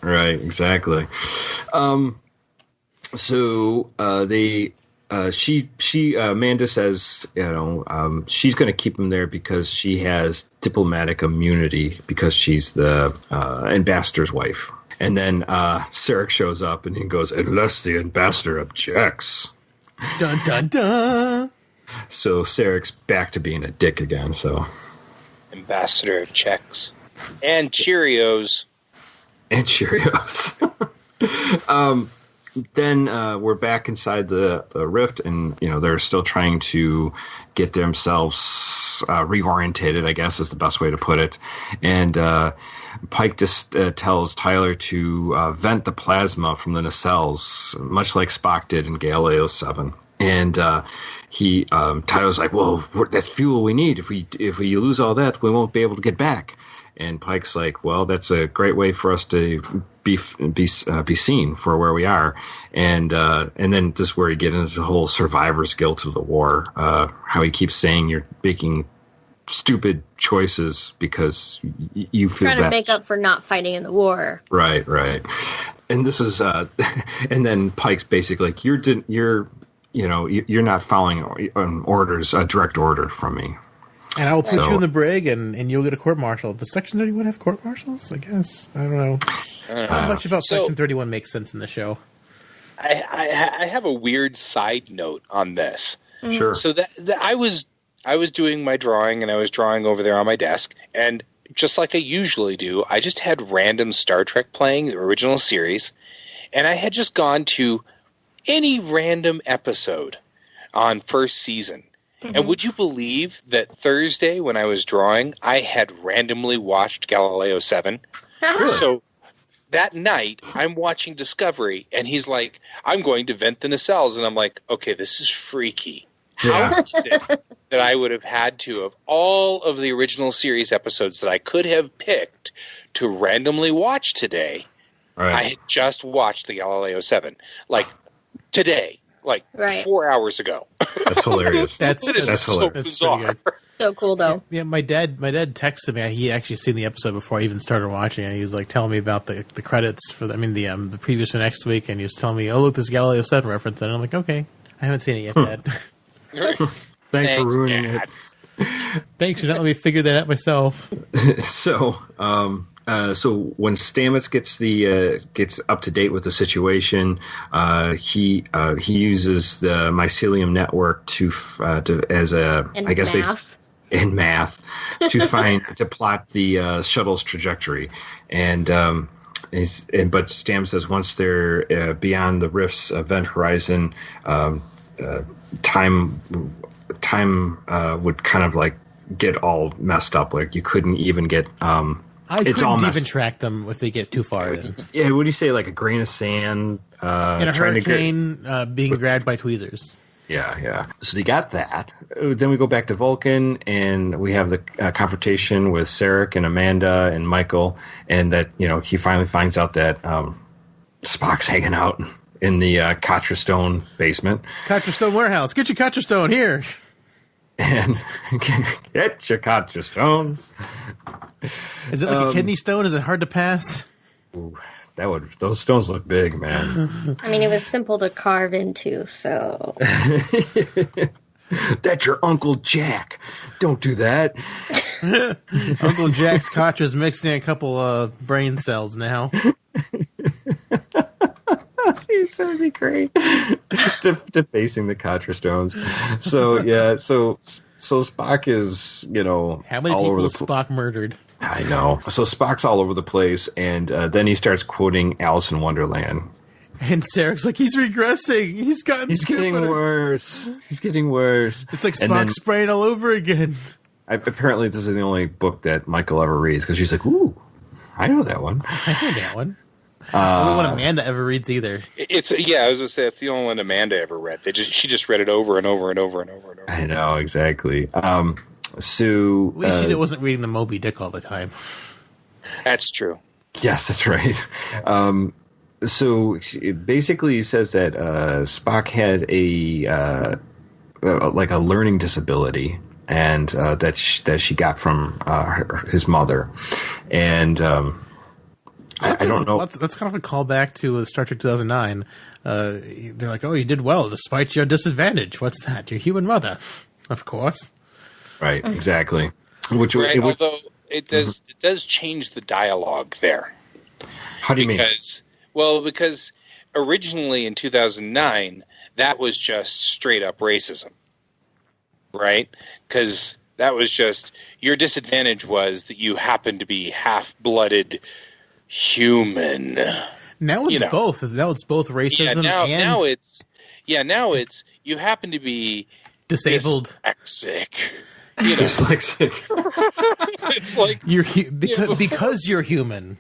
Right, exactly. So Amanda says, she's going to keep him there because she has diplomatic immunity because she's the ambassador's wife. And then Sarek shows up and he goes, unless the ambassador objects. Dun dun dun. So Sarek's back to being a dick again. So ambassador checks and Cheerios. Then we're back inside the rift, and they're still trying to get themselves reorientated, I guess is the best way to put it. And Pike just tells Tyler to vent the plasma from the nacelles, much like Spock did in Galileo 7. And Tyler's like, well, that's fuel we need. If we lose all that, we won't be able to get back. And Pike's like, well, that's a great way for us to be seen for where we are. And then this is where you get into the whole survivor's guilt of the war. How he keeps saying you're making stupid choices because you feel trying to make up for not fighting in the war. Right. And this is, and then Pike's basically like, you're not following orders, a direct order from me. And I will put you in the brig, and you'll get a court-martial. Does Section 31 have court-martials? I guess. I don't know. How much about Section 31 makes sense in the show? I have a weird side note on this. Sure. So that I was doing my drawing, and I was drawing over there on my desk, and just like I usually do, I just had random Star Trek playing, the original series, and I had just gone to any random episode on first season. Mm-hmm. And would you believe that Thursday when I was drawing, I had randomly watched Galileo 7? So that night, I'm watching Discovery, and he's like, I'm going to vent the nacelles. And I'm like, okay, this is freaky. How is it that I would have had to, of all of the original series episodes that I could have picked to randomly watch today, I had just watched the Galileo 7. Like, today. 4 hours ago. That's hilarious. That's so bizarre. So cool, though. Yeah, my dad texted me. He actually seen the episode before I even started watching it. He was like telling me about the credits for the previews for next week, and he was telling me, "Oh, look, this Galileo 7 reference." And I'm like, "Okay, I haven't seen it yet, Dad." Thanks for ruining it. Thanks for not letting me figure that out myself. So when Stamets gets up to date with the situation, he uses the mycelium network in math to plot the shuttle's trajectory, but Stamets says once they're beyond the rift's event horizon, time would kind of like get all messed up. Like you couldn't even get. I couldn't even track them if they get too far in. Yeah, what do you say? Like a grain of sand in a hurricane being grabbed by tweezers. Yeah. So they got that. Then we go back to Vulcan, and we have the confrontation with Sarek and Amanda and Michael, and that he finally finds out that Spock's hanging out in the Katra Stone basement. Katra Stone warehouse. Get your Katra Stone here. And get your Katra Stones. Is it like a kidney stone? Is it hard to pass? Ooh, those stones look big, man. I mean, it was simple to carve into, so. That's your Uncle Jack. Don't do that. Uncle Jack's Koch is mixing a couple brain cells now. It's gonna be great. Defacing the Katra stones. So yeah, so Spock is, how many all people over was Spock murdered? I know. So Spock's all over the place, and then he starts quoting Alice in Wonderland. And Sarek's like, he's regressing. He's getting worse. He's getting worse. It's like Spock's spraying all over again. Apparently, this is the only book that Michael ever reads, because she's like, ooh, I know that one. I know that one. Only one Amanda ever reads either. I was going to say that's the only one Amanda ever read. She just read it over and over and over and over and over. I know, exactly. So at least she wasn't reading the Moby Dick all the time. That's true. Yes, that's right. So it basically says that Spock had a learning disability, and that she got from his mother, and I don't know. That's kind of a callback to Star Trek 2009. They're like, "Oh, you did well despite your disadvantage." What's that? Your human mother, of course. Right. Exactly. Although it does change the dialogue there. How do you mean? Because originally in 2009, that was just straight up racism, right? Because that was just, your disadvantage was that you happened to be half-blooded human. Now it's both. Now it's both racism and... now it's you happen to be disabled. Dyslexic. Dyslexic. It's like... because you're human.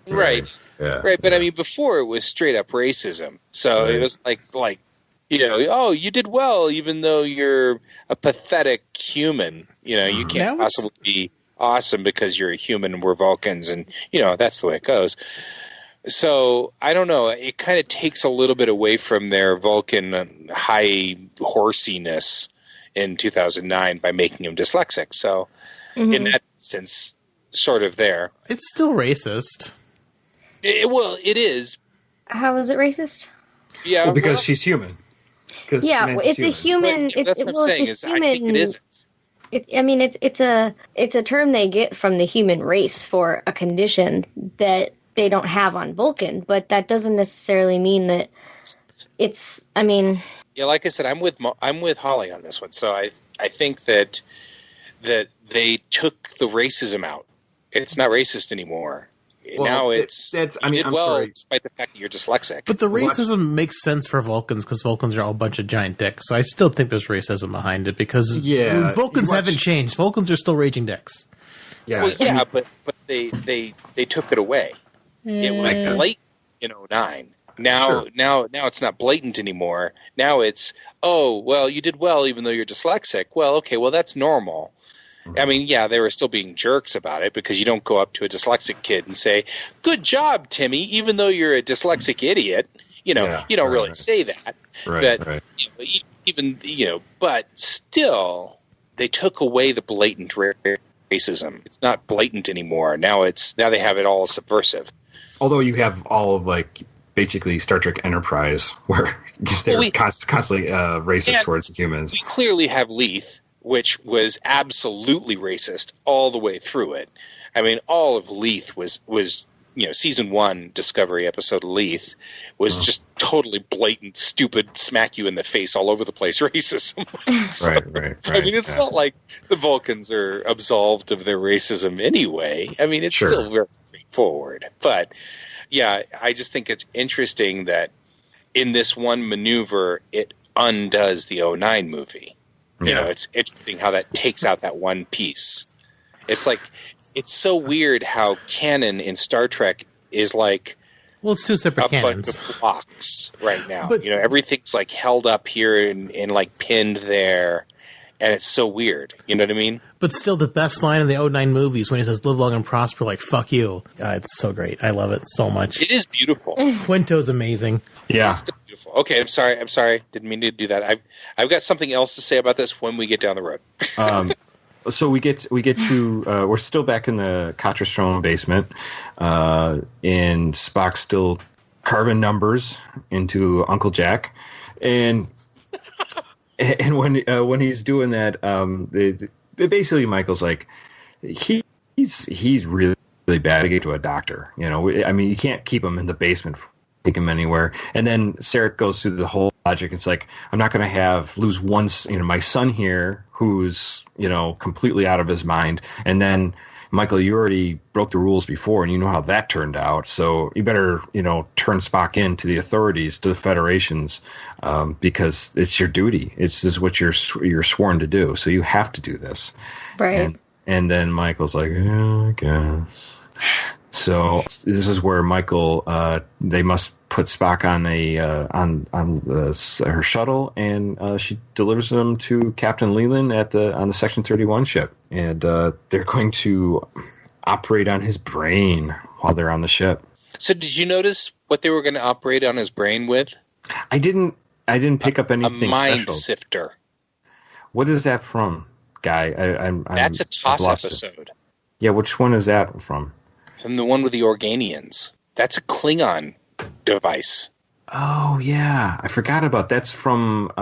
Right. Yeah. Right, but I mean, before it was straight up racism. So It was like, oh, you did well, even though you're a pathetic human. You can't possibly be awesome because you're a human and we're Vulcans, and that's the way it goes. So I don't know. It kind of takes a little bit away from their Vulcan high horsiness in 2009 by making him dyslexic. So in that sense, sort of there. It's still racist. It is. How is it racist? Yeah, because she's human. It's a human. That's what I'm saying. I think it isn't. It's a term they get from the human race for a condition that they don't have on Vulcan, but that doesn't necessarily mean that it's. I mean, yeah, like I said, I'm with Holly on this one. So I think that they took the racism out. It's not racist anymore. Now sorry. Despite the fact that you're dyslexic. But the racism makes sense for Vulcans because Vulcans are all a bunch of giant dicks. So I still think there's racism behind it because Vulcans haven't changed. Vulcans are still raging dicks. Yeah, but they took it away. It was blatant in 2009. Now it's not blatant anymore. Now it's, oh, well, you did well even though you're dyslexic. Well, okay, well, that's normal. I mean, yeah, they were still being jerks about it because you don't go up to a dyslexic kid and say, "Good job, Timmy," even though you're a dyslexic idiot. You don't really say that. Right, but but still, they took away the blatant racism. It's not blatant anymore. Now they have it all subversive. Although you have all of basically Star Trek Enterprise, where they're constantly racist towards the humans. We clearly have Leith, which was absolutely racist all the way through it. I mean, all of Leith was season 1 Discovery episode of Leith was just totally blatant, stupid, smack you in the face all over the place racism. Right. I mean, it's not like the Vulcans are absolved of their racism anyway. I mean, it's still very straightforward. But yeah, I just think it's interesting that in this one maneuver, it undoes the 2009 movie. It's interesting how that takes out that one piece. It's like, it's so weird how canon in Star Trek is like, well, it's two separate canons. Bunch of blocks right now. But, everything's like held up here and like pinned there, and it's so weird. You know what I mean? But still, the best line in the 2009 movies when he says "Live long and prosper," like "fuck you." It's so great. I love it so much. It is beautiful. Quinto's amazing. Yeah. It's beautiful. Okay, I'm sorry. Didn't mean to do that. I've got something else to say about this when we get down the road. So we get to we're still back in the Catrastrom basement, and Spock's still carving numbers into Uncle Jack, and when he's doing that, basically Michael's like he's really bad to get to a doctor. I mean, you can't keep him in the basement. Take him anywhere. And then Sarek goes through the whole logic. It's like, I'm not going to lose one, my son here who's, completely out of his mind. And then, Michael, you already broke the rules before and you know how that turned out. So you better, turn Spock in to the authorities, to the federations, because it's your duty. This is what you're sworn to do. So you have to do this. Right. And then Michael's like, I guess. So this is where Michael, they must put Spock on her shuttle, and she delivers him to Captain Leland on the Section 31 ship, and they're going to operate on his brain while they're on the ship. So did you notice what they were going to operate on his brain with? I didn't pick up anything a mind special. sifter. What is that from, Guy? That's a TOS episode. Yeah, which one is that from? From the one with the Organians. That's a Klingon device. Oh yeah, I forgot about that's from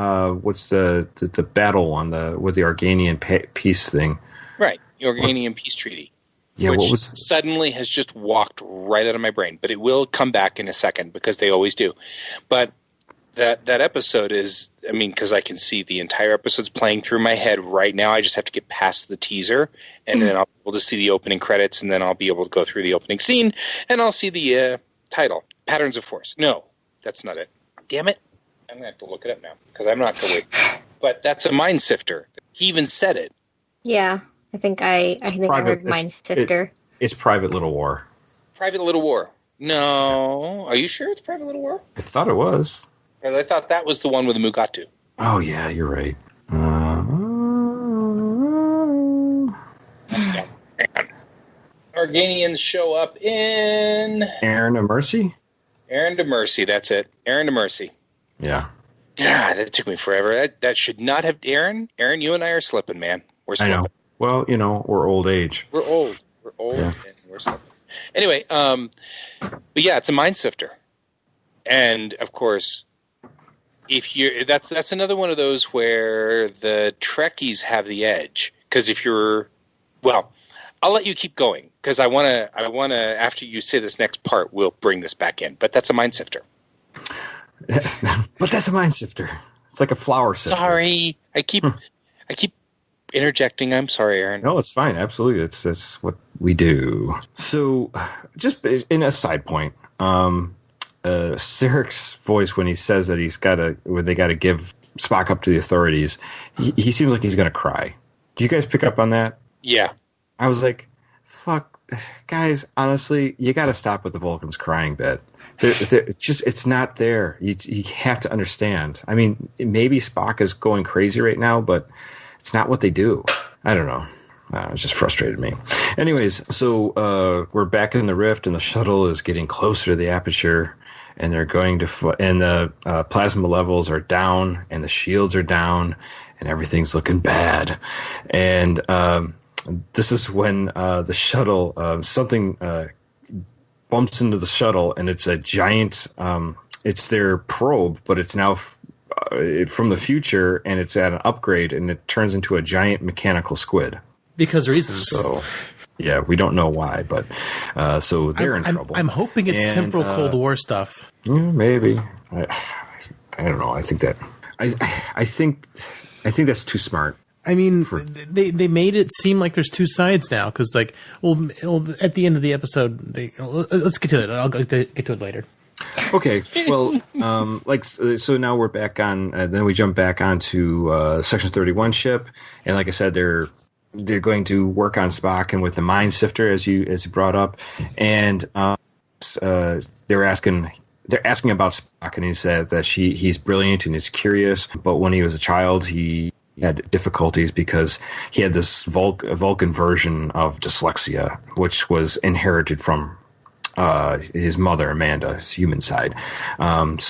what's the battle one with the Organian peace thing. Right, the Organian peace treaty. Yeah, which what was suddenly has just walked right out of my brain, but it will come back in a second because they always do. But that episode is, I mean, because I can see the entire episode's playing through my head right now. I just have to get past the teaser, and then I'll be able to see the opening credits, and then I'll be able to go through the opening scene, and I'll see the title, Patterns of Force. No, that's not it. Damn it. I'm going to have to look it up now, because I'm not going to wait. But that's a mind sifter. He even said it. Yeah, I think I heard mind sifter. It's Private Little War. Private Little War. No. Are you sure it's Private Little War? I thought it was. I thought that was the one with the Mugatu. Oh, yeah, you're right. Organians show up in... Aaron of Mercy? Aaron to Mercy, that's it. Aaron to Mercy. Yeah. God, that took me forever. That should not have... Aaron, you and I are slipping, man. We're slipping. I know. Well, we're old age. We're old. Yeah. And we're slipping. Anyway, but yeah, it's a mind sifter. And, of course... that's another one of those where the Trekkies have the edge, because I'll let you keep going, because I want to after you say this next part, we'll bring this back in. But that's a mind sifter. But that's a mind sifter. It's like a flower sifter. Sorry, I keep interjecting. I'm sorry, Aaron. No, it's fine. Absolutely, it's what we do. So, just in a side point, Sarek's voice when he says that they got to give Spock up to the authorities, he seems like he's going to cry. Do you guys pick up on that? Yeah. I was like, fuck, guys, honestly, you got to stop with the Vulcans crying bit. It's not there. You have to understand. I mean, maybe Spock is going crazy right now, but it's not what they do. I don't know. It just frustrated me. Anyways, so we're back in the rift, and the shuttle is getting closer to the aperture, and they're going to, and the plasma levels are down, and the shields are down, and everything's looking bad. And this is when the shuttle, something bumps into the shuttle, and it's a giant. It's their probe, but it's now from the future, and it's at an upgrade, and it turns into a giant mechanical squid. Because reasons. So, yeah, we don't know why, but so they're in trouble. I'm hoping it's temporal Cold War stuff. Yeah, maybe. I don't know. I think that I think that's too smart. I mean, they made it seem like there's two sides now, because at the end of the episode, let's get to it. I'll get to it later. Okay, well, so now we're back on. Then we jump back onto Section 31 ship, and like I said, they're going to work on Spock and with the mind sifter, as you brought up, and they're asking about Spock, and he said that he's brilliant and he's curious, but when he was a child, he had difficulties because he had this Vulcan version of dyslexia, which was inherited from his mother, Amanda, his human side. And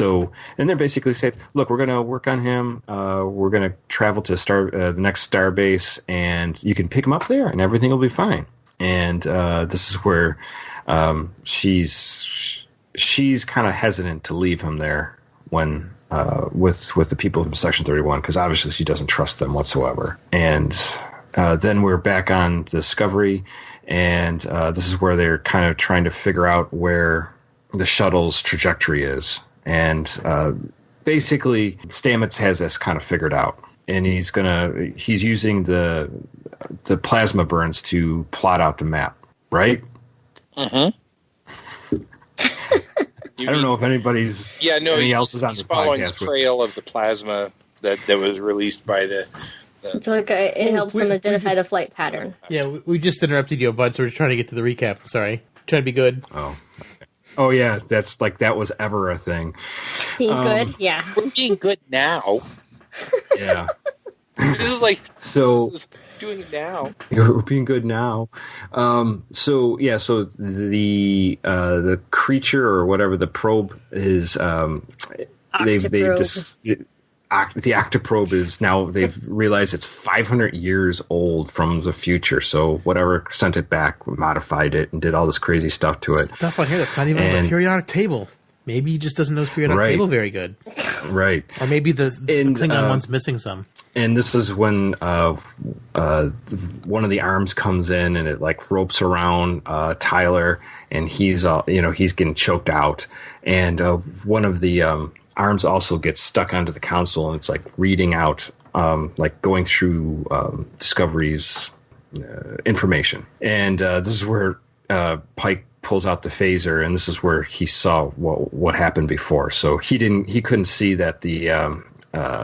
they're basically saying, look, we're going to work on him. We're going to travel to the next star base, and you can pick him up there, and everything will be fine. And this is where she's kind of hesitant to leave him there when with the people from Section 31, because obviously she doesn't trust them whatsoever. And then we're back on Discovery, and this is where they're kind of trying to figure out where the shuttle's trajectory is. And basically, Stamets has this kind of figured out, and he's using the plasma burns to plot out the map, right? Mm-hmm. I don't know if anybody else is on this following podcast. The trail of the plasma that was released by the. It's like it helps them identify the flight pattern. Yeah, we just interrupted you a bunch, so we're trying to get to the recap. Sorry, trying to be good. Oh yeah, that's like that was ever a thing. Being good, yeah. We're being good now. Yeah. This is like this is doing it now. We're being good now. So the creature or whatever the probe is, the octoprobe is now, they've realized it's 500 years old from the future. So whatever sent it back, modified it, and did all this crazy stuff to it. Stuff on here that's not even on the periodic table. Maybe he just doesn't know his periodic table very good. Right. Or maybe the Klingon one's missing some. And this is when one of the arms comes in and it like ropes around Tyler, and he's getting choked out. And one of the arms also gets stuck onto the console, and it's like reading out, like going through Discovery's information. And this is where Pike pulls out the phaser, and this is where he saw what happened before. So he couldn't see that the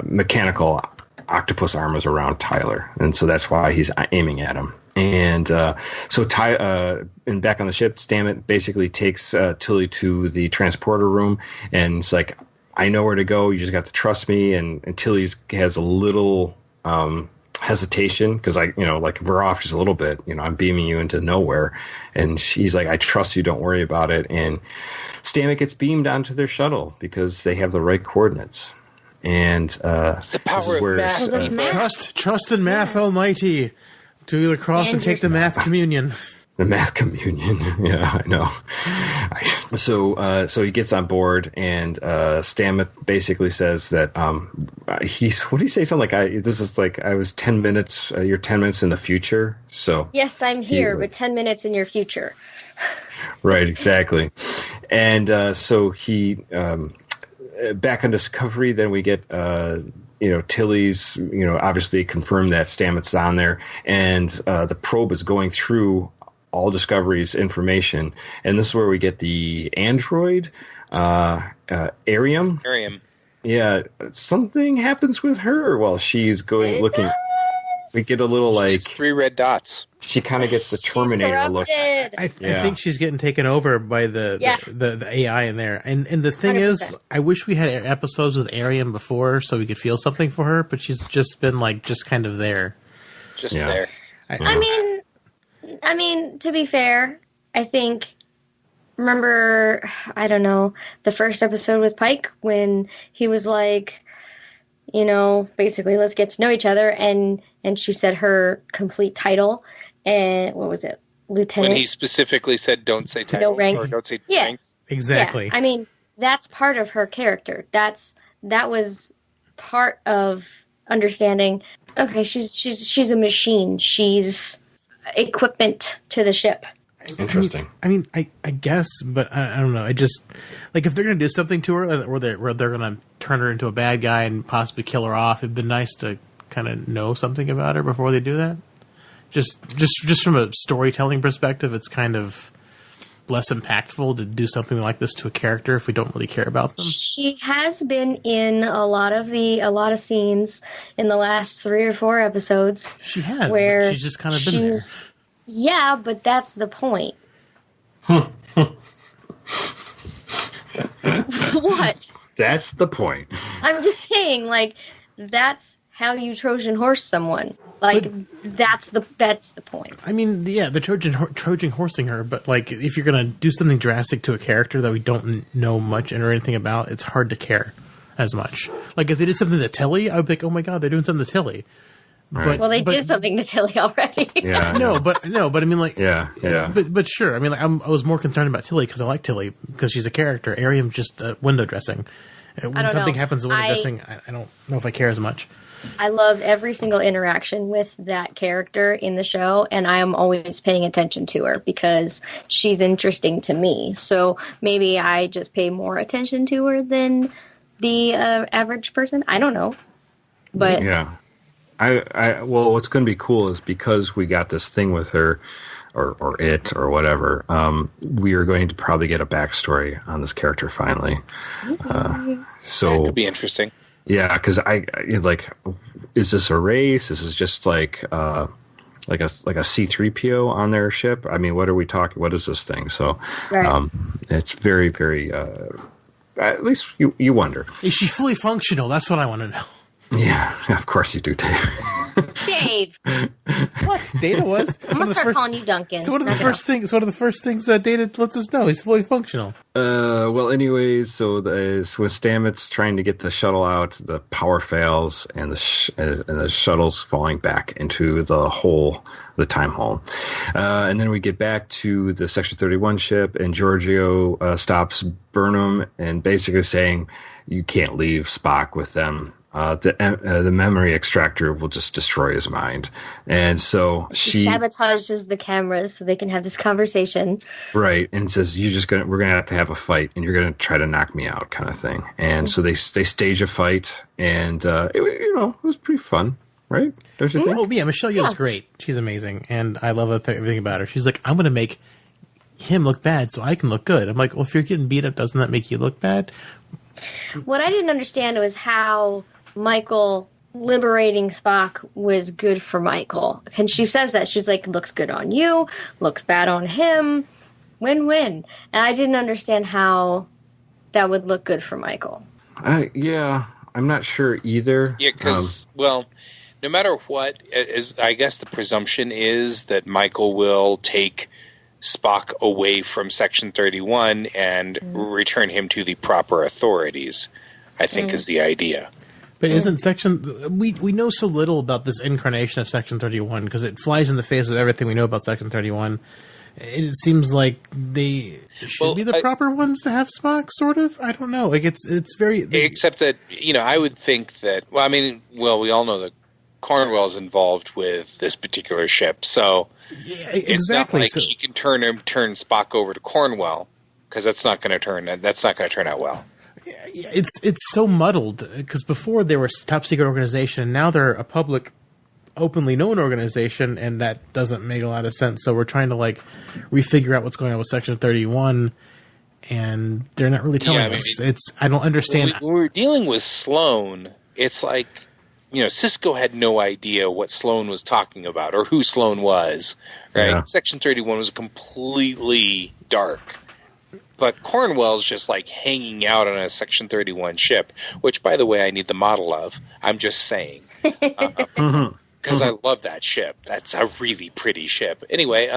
mechanical octopus arm was around Tyler, and so that's why he's aiming at him. And and back on the ship, Stamets basically takes Tilly to the transporter room, and it's like, I know where to go. You just got to trust me. And Tilly has a little hesitation because if we're off just a little bit, I'm beaming you into nowhere, and she's like, I trust you. Don't worry about it. And Stamets gets beamed onto their shuttle because they have the right coordinates. And it's the power of math. Trust in math almighty to either cross and take the math communion. The math communion. Yeah, I know. So he gets on board, and Stamets basically says that what did he say? Something like, I was 10 minutes. You're 10 minutes in the future. So yes, I'm here, but 10 minutes in your future. Right, exactly. And so he. Back on Discovery, then we get Tilly's, obviously confirmed that Stamets is on there, and the probe is going through all Discovery's information, and this is where we get the android, Arium. Yeah, something happens with her while she's looking. We get a little like 3 red dots. She kind of gets the Terminator look. I think she's getting taken over by the AI in there. And the thing 100%. Is, I wish we had episodes with Arian before so we could feel something for her, but she's just been just kind of there. Just there. I mean, to be fair, I think, remember, I don't know, the first episode with Pike when he was like, basically, let's get to know each other, and she said her complete title, and what was it, Lieutenant? When he specifically said, "Don't say titles," no ranks. Or "Don't say ranks." Exactly. Yeah. I mean, that's part of her character. That was part of understanding. Okay, she's a machine. She's equipment to the ship. Interesting. I mean, I guess, but I don't know. I just if they're going to do something to her, or they're going to turn her into a bad guy and possibly kill her off, it'd been nice to kind of know something about her before they do that. Just from a storytelling perspective, it's kind of less impactful to do something like this to a character if we don't really care about them. She has been in a lot of scenes in the last 3 or 4 episodes. She has, where but she's just kind of been there. Yeah, but that's the point. What? That's the point. I'm just saying, that's how you Trojan horse someone. Like, that's the point. I mean, yeah, the Trojan horsing her, but like, if you're gonna do something drastic to a character that we don't know much or anything about, it's hard to care as much. Like, if they did something to Tilly, I would be like, oh my god, they're doing something to Tilly. Right. Well, they did something to Tilly already. Yeah. But I mean, like, Yeah. But sure, I mean, like, I was more concerned about Tilly because I like Tilly because she's a character. Ariam's just window dressing. When something happens to window dressing, I don't know if I care as much. I love every single interaction with that character in the show, and I am always paying attention to her because she's interesting to me. So maybe I just pay more attention to her than the average person. I don't know, but yeah. Well, what's going to be cool is because we got this thing with her, or it, or whatever. We are going to probably get a backstory on this character finally. So that could be interesting. Yeah, because like, is this a race? Is this just like a C-3PO on their ship? I mean, what are we talking? What is this thing? So, right. It's very, very. At least you wonder. Is she fully functional? That's what I want to know. Yeah, of course you do, Dave. Dave. What? Data was? I'm going to start calling you Duncan. So what are the first things? What are the first things Data lets us know? He's fully functional. Well, anyways, so with Stamets trying to get the shuttle out, the power fails, and the shuttle's falling back into the time hole. And then we get back to the Section 31 ship, and Giorgio stops Burnham and basically saying, "You can't leave Spock with them. The memory extractor will just destroy his mind." And so she sabotages the cameras so they can have this conversation. Right. And says, we're going to have a fight and you're going to try to knock me out, kind of thing. And so they stage a fight, and it was pretty fun. Right? There's a thing. Oh yeah, Michelle Yeoh's great. She's amazing. And I love everything about her. She's like, I'm going to make him look bad so I can look good. I'm like, well, if you're getting beat up, doesn't that make you look bad? What I didn't understand was how Michael liberating Spock was good for Michael. And she says that. She's like, looks good on you, looks bad on him, win-win. And I didn't understand how that would look good for Michael. Yeah, I'm not sure either. Yeah, because, well, no matter what, I guess the presumption is that Michael will take Spock away from Section 31 and return him to the proper authorities, I think is the idea. But isn't we know so little about this incarnation of Section 31 because it flies in the face of everything we know about Section 31. It seems like they should be the proper ones to have Spock, sort of. I don't know. Like it's very. Except that I would think that. Well, I mean, we all know that Cornwell's involved with this particular ship, so yeah, exactly. It's not like he can turn Spock over to Cornwell because that's not going to turn out well. It's so muddled because before they were a top secret organization, and now they're a public, openly known organization, and that doesn't make a lot of sense. So we're trying to refigure out what's going on with Section 31, and they're not really telling us. I don't understand. When we were dealing with Sloan, it's like Cisco had no idea what Sloan was talking about or who Sloan was. Right? Yeah. Section 31 was completely dark. But Cornwell's just hanging out on a Section 31 ship, which, by the way, I need the model of. I'm just saying. Because I love that ship. That's a really pretty ship. Anyway,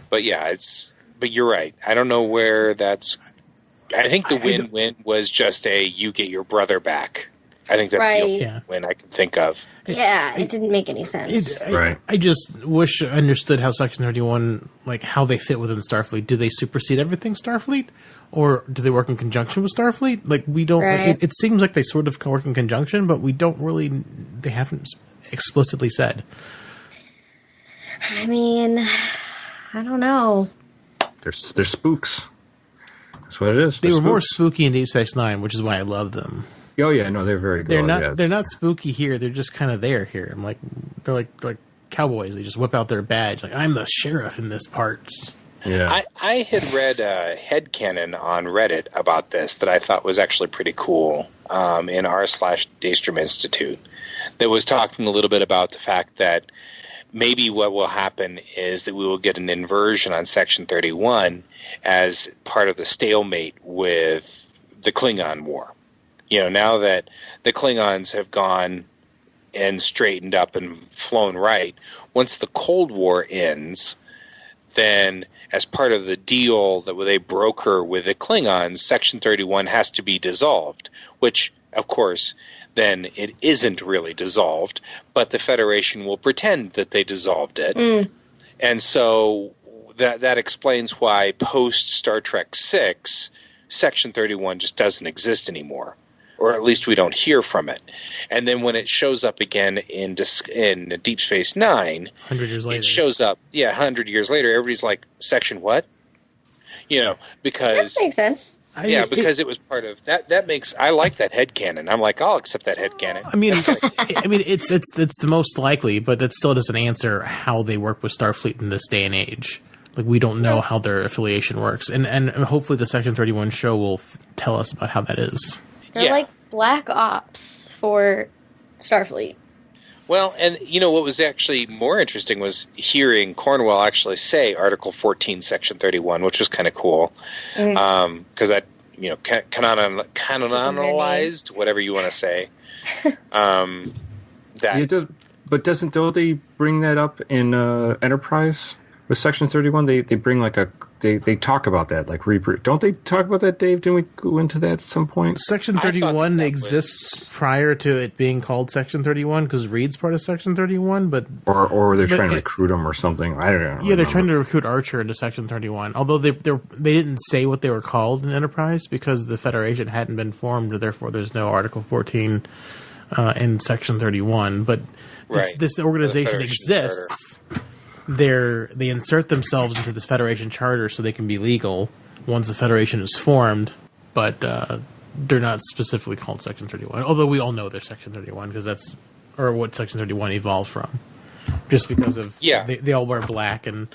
but you're right. I don't know where that's. I think the win-win was just you get your brother back. I think that's the only win I can think of. Yeah, it didn't make any sense. I just wish I understood how Section 31, how they fit within Starfleet. Do they supersede everything Starfleet? Or do they work in conjunction with Starfleet? We don't... Right. It seems like they sort of work in conjunction, but we don't really... They haven't explicitly said. I mean, I don't know. They're spooks. That's what it is. They were more spooky in Deep Space Nine, which is why I love them. Oh yeah, no, they're very good. They're not spooky here. They're just kind of there here. I'm they're like cowboys. They just whip out their badge. I'm the sheriff in this part. Yeah, I had read a headcanon on Reddit about this that I thought was actually pretty cool in r/Daystrom Institute that was talking a little bit about the fact that maybe what will happen is that we will get an inversion on Section 31 as part of the stalemate with the Klingon War. Now that the Klingons have gone and straightened up and flown right. Once the Cold War ends, then as part of the deal that they broker with the Klingons, Section 31 has to be dissolved, which, of course, then it isn't really dissolved, but the Federation will pretend that they dissolved it. Mm. And so that explains why post Star Trek VI, Section 31 just doesn't exist anymore, or at least we don't hear from it. And then when it shows up again in Deep Space Nine, 100 years later, it shows up. 100 years later, everybody's like, "Section what?" Because that makes sense. Because it was part of that. That makes I like that headcanon. I'm like, I'll accept that headcanon. I mean, it's the most likely, but that still doesn't answer how they work with Starfleet in this day and age. Like, we don't know how their affiliation works, and hopefully the Section 31 show will tell us about how that is. They're like Black Ops for Starfleet. Well, and what was actually more interesting was hearing Cornwell actually say Article 14, Section 31, which was kind of cool, because that canonized, whatever you want to say. Don't they bring that up in Enterprise with Section 31? They bring they talk about that, like don't they talk about that, Dave? Didn't we go into that at some point? Section 31 exists prior to it being called Section 31 because Reed's part of Section 31, but or they're trying to recruit him or something. I don't know. Yeah, they're trying to recruit Archer into Section 31. Although they didn't say what they were called in Enterprise because the Federation hadn't been formed, therefore there's no Article 14 in Section 31. But this organization exists. They insert themselves into this Federation charter so they can be legal once the Federation is formed, but they're not specifically called Section 31. Although we all know they're Section 31 because that's what Section 31 evolved from, just because of they all wear black and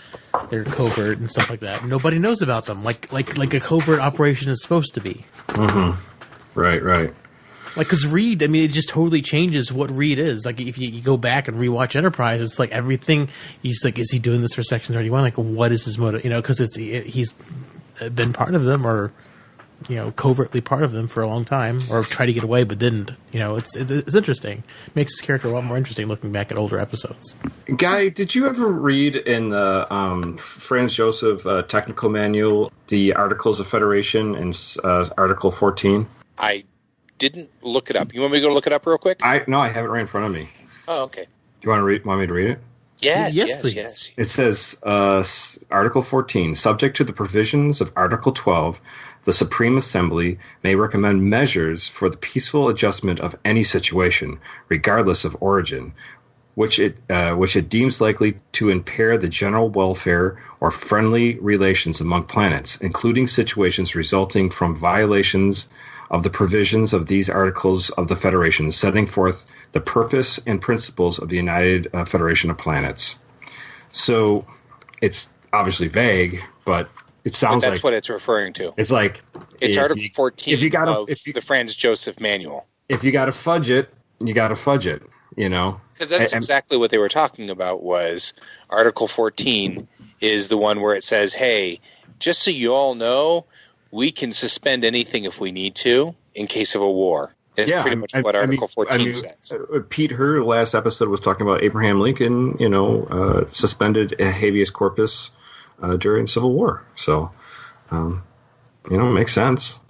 they're covert and stuff like that. Nobody knows about them, like a covert operation is supposed to be. Mm-hmm. Right. Like, because Reed, I mean, it just totally changes what Reed is. Like, if you go back and rewatch Enterprise, it's like everything. He's like, is he doing this for Section 31? Like, what is his motive? Because he's been part of them, or covertly part of them for a long time, or tried to get away but didn't. It's interesting. Makes his character a lot more interesting looking back at older episodes. Guy, did you ever read in the Franz Joseph technical manual the Articles of Federation in Article 14? I didn't look it up. You want me to go look it up real quick? No, I have it right in front of me. Oh, okay. Do you want me to read it? Yes, please. Yes. It says, Article 14, subject to the provisions of Article 12, the Supreme Assembly may recommend measures for the peaceful adjustment of any situation, regardless of origin, which it deems likely to impair the general welfare or friendly relations among planets, including situations resulting from violations of the provisions of these articles of the Federation, setting forth the purpose and principles of the United Federation of Planets. So it's obviously vague, but it sounds that's what it's referring to. It's like it's Article 14 of the Franz Joseph Manual. If you got to fudge it, you got to fudge it. Because that's exactly what they were talking about. Was Article 14 is the one where it says, "Hey, just so you all know, we can suspend anything if we need to in case of a war." It's pretty much what Article 14 says. Pete Herr, last episode, was talking about Abraham Lincoln, suspended habeas corpus during Civil War. So, it makes sense.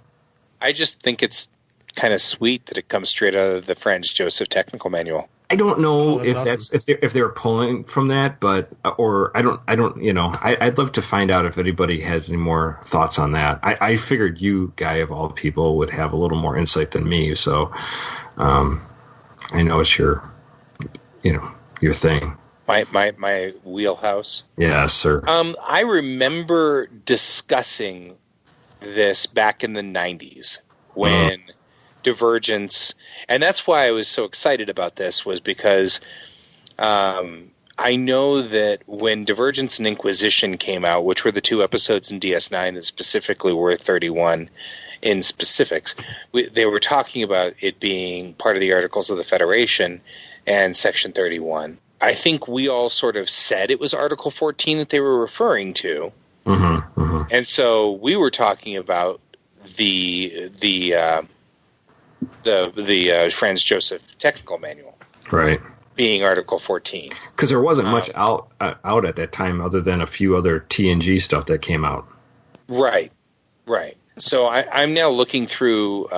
I just think it's kind of sweet that it comes straight out of the Franz Joseph Technical Manual. I don't know if awesome. if they're pulling from that, but I'd love to find out if anybody has any more thoughts on that. I figured you, Guy, of all people, would have a little more insight than me. So, I know it's your thing. My wheelhouse. Yes, sir. I remember discussing this back in the 90s when Divergence, and that's why I was so excited about this, was because I know that when Divergence and Inquisition came out, which were the two episodes in DS9 that specifically were 31 in specifics, they were talking about it being part of the Articles of the Federation and Section 31. I think we all sort of said it was Article 14 that they were referring to. Mm-hmm, mm-hmm. And so we were talking about the Franz Joseph Technical Manual. Right. Being Article 14. Because there wasn't much out at that time other than a few other TNG stuff that came out. Right. So I'm now looking through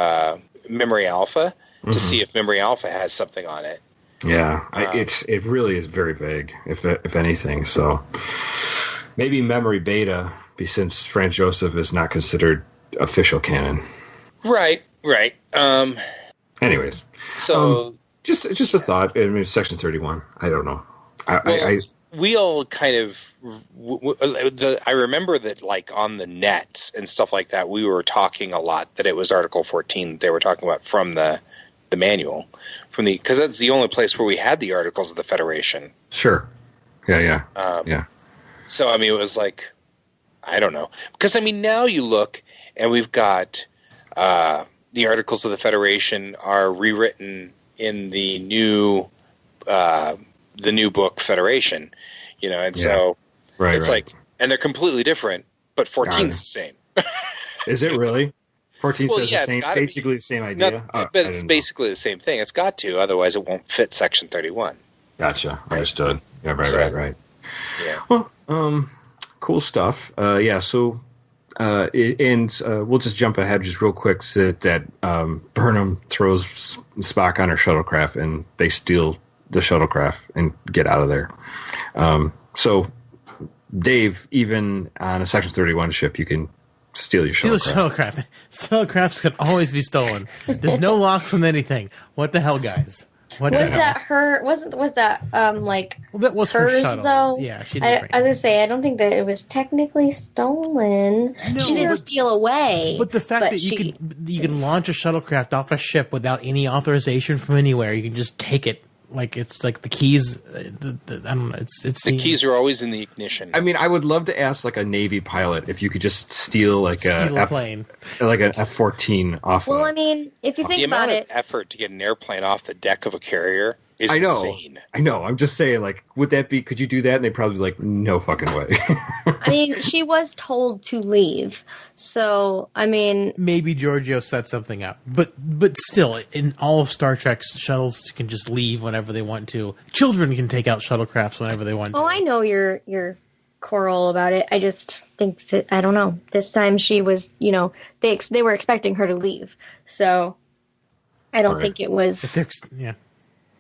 Memory Alpha to see if Memory Alpha has something on it. Yeah, it really is very vague, if anything. So maybe Memory Beta, since Franz Joseph is not considered official canon. Right. Anyways, so just a thought. I mean, Section 31. I don't know. We all kind of. I remember that, like on the nets and stuff like that, we were talking a lot that it was Article 14 they were talking about from the manual, because that's the only place where we had the Articles of the Federation. Sure. Yeah. So I mean, it was like, I don't know, because I mean, now you look and we've got the Articles of the Federation are rewritten in the new book Federation, and so it's like, and they're completely different, but 14's the same. Is it really? 14 says the same, basically the same idea? But it's basically the same thing. It's got to, otherwise it won't fit Section 31. Gotcha. Understood. Yeah, right. Yeah. Well, cool stuff. So we'll just jump ahead just real quick so that Burnham throws Spock on her shuttlecraft and they steal the shuttlecraft and get out of there. So, Dave, even on a Section 31 ship, you can steal your shuttlecraft. Shuttlecrafts can always be stolen. There's no locks on anything. What the hell, guys? Was that her? Was that like? Well, that was hers, her shuttle. though. Yeah, she I did. was gonna say, I don't think that it was technically stolen. No, she didn't steal away. But the fact that you can launch a shuttlecraft off a ship without any authorization from anywhere, you can just take it. Like it's like the keys. I don't know. It's the keys are always in the ignition. I mean, I would love to ask like a Navy pilot if you could just steal a plane, like an F-14 off. Well, I mean, if you think about it, the amount of effort to get an airplane off the deck of a carrier is insane. I know. I'm just saying, like, would that be? Could you do that? And they'd probably be like, no fucking way. I mean, she was told to leave, so I mean, maybe Giorgio set something up, but still, in all of Star Trek's shuttles can just leave whenever they want to. Children can take out shuttlecrafts whenever they want to. Oh, I know you're Coral about it. I just think that I don't know. This time she was, they were expecting her to leave, so I don't think it was. Yeah.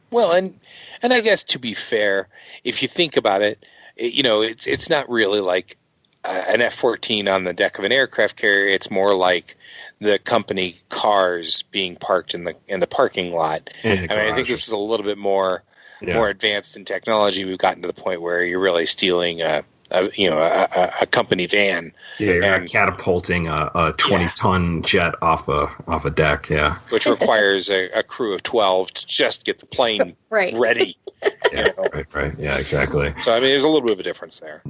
Well, and I guess to be fair, if you think about it, it's not really like an F-14 on the deck of an aircraft carrier. It's more like the company cars being parked in the parking lot. I think this is a little bit more advanced in technology. We've gotten to the point where you're really stealing a company van. Yeah, you're not catapulting a 20-ton jet off a deck. Yeah, which requires a crew of 12 to just get the plane ready. Right. Yeah, exactly. So I mean, there's a little bit of a difference there.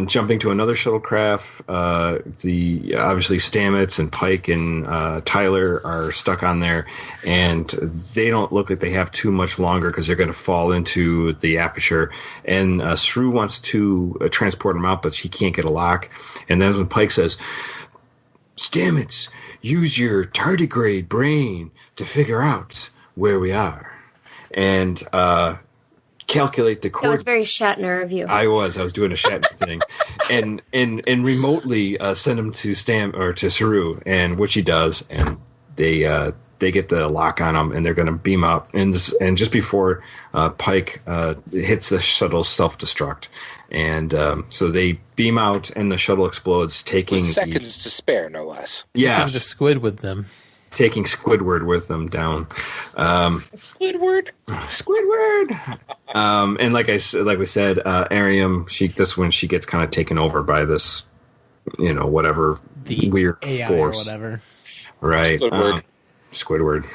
Jumping to another shuttlecraft, obviously Stamets and Pike and Tyler are stuck on there, and they don't look like they have too much longer because they're going to fall into the aperture. And Saru wants to transport him out, but she can't get a lock. And then when Pike says, "Stamets, use your tardigrade brain to figure out where we are," and calculate the coordinates. That was very Shatner of you. I was doing a Shatner thing, and remotely send him to to Saru, and which he does, and they get the lock on him, and they're going to beam up, and just before Pike hits the shuttle's self-destruct, and so they beam out, and the shuttle explodes, taking with seconds to spare, no less. Yes, the squid with them. Taking Squidward with them down. Squidward. And like we said, Ariam, this one she gets kind of taken over by this, whatever the weird AI force, or whatever. Right. Squidward.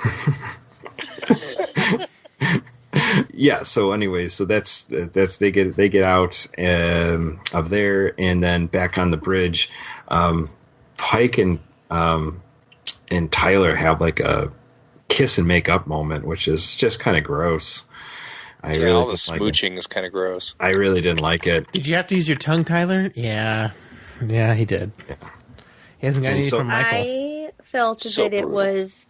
Yeah. So, anyways, so that's they get out of there, and then back on the bridge, Pike and Tyler have like a kiss and make up moment, which is just kind of gross. All the smooching is kind of gross. I really didn't like it. Did you have to use your tongue, Tyler? Yeah, he did. Yeah. He hasn't got any from Michael. I felt that it was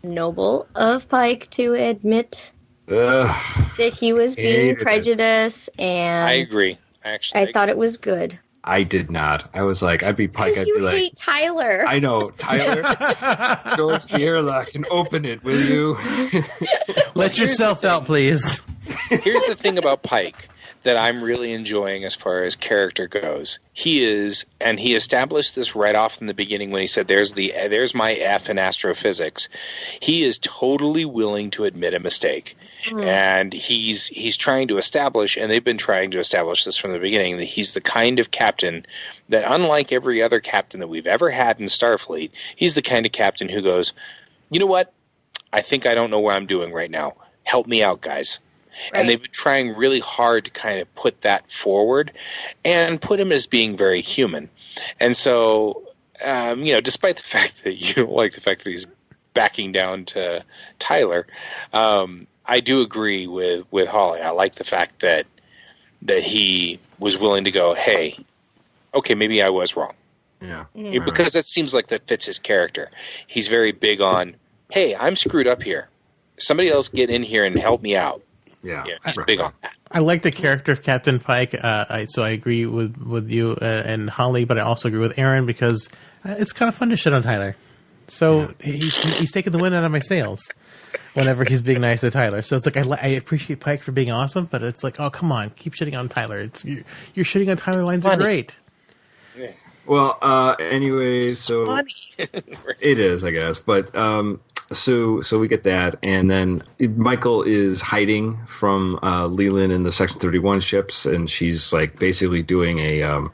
noble of Pike to admit that he was being Hated it. prejudiced, and I agree. Actually, I thought it was good. I did not. I was like, I'd be Pike. Because I'd you be like, hate Tyler. I know, Tyler. Go to the airlock and open it, will you? Let yourself out, please. Here's the thing about Pike that I'm really enjoying as far as character goes. He established this right off in the beginning when he said, there's my F in astrophysics. He is totally willing to admit a mistake. And he's trying to establish, and they've been trying to establish this from the beginning, that he's the kind of captain that, unlike every other captain that we've ever had in Starfleet, he's the kind of captain who goes, you know what? I think I don't know what I'm doing right now. Help me out, guys. Right. And they've been trying really hard to kind of put that forward and put him as being very human. And so, despite the fact that you don't like the fact that he's backing down to Tyler, I do agree with Holly. I like the fact that he was willing to go, hey, okay, maybe I was wrong. Yeah. Because that seems like that fits his character. He's very big on, hey, I'm screwed up here. Somebody else get in here and help me out. Yeah. He's big on that. I like the character of Captain Pike, so I agree with you and Holly, but I also agree with Aaron because it's kind of fun to shit on Tyler. So he's taking the wind out of my sails whenever he's being nice to Tyler. So it's like I appreciate Pike for being awesome, but it's like, oh, come on, keep shitting on Tyler. You're shitting on Tyler lines are great. Yeah. Well, anyway, so funny. It is, I guess, but so we get that, and then Michael is hiding from Leland in the Section 31 ships, and she's like basically doing a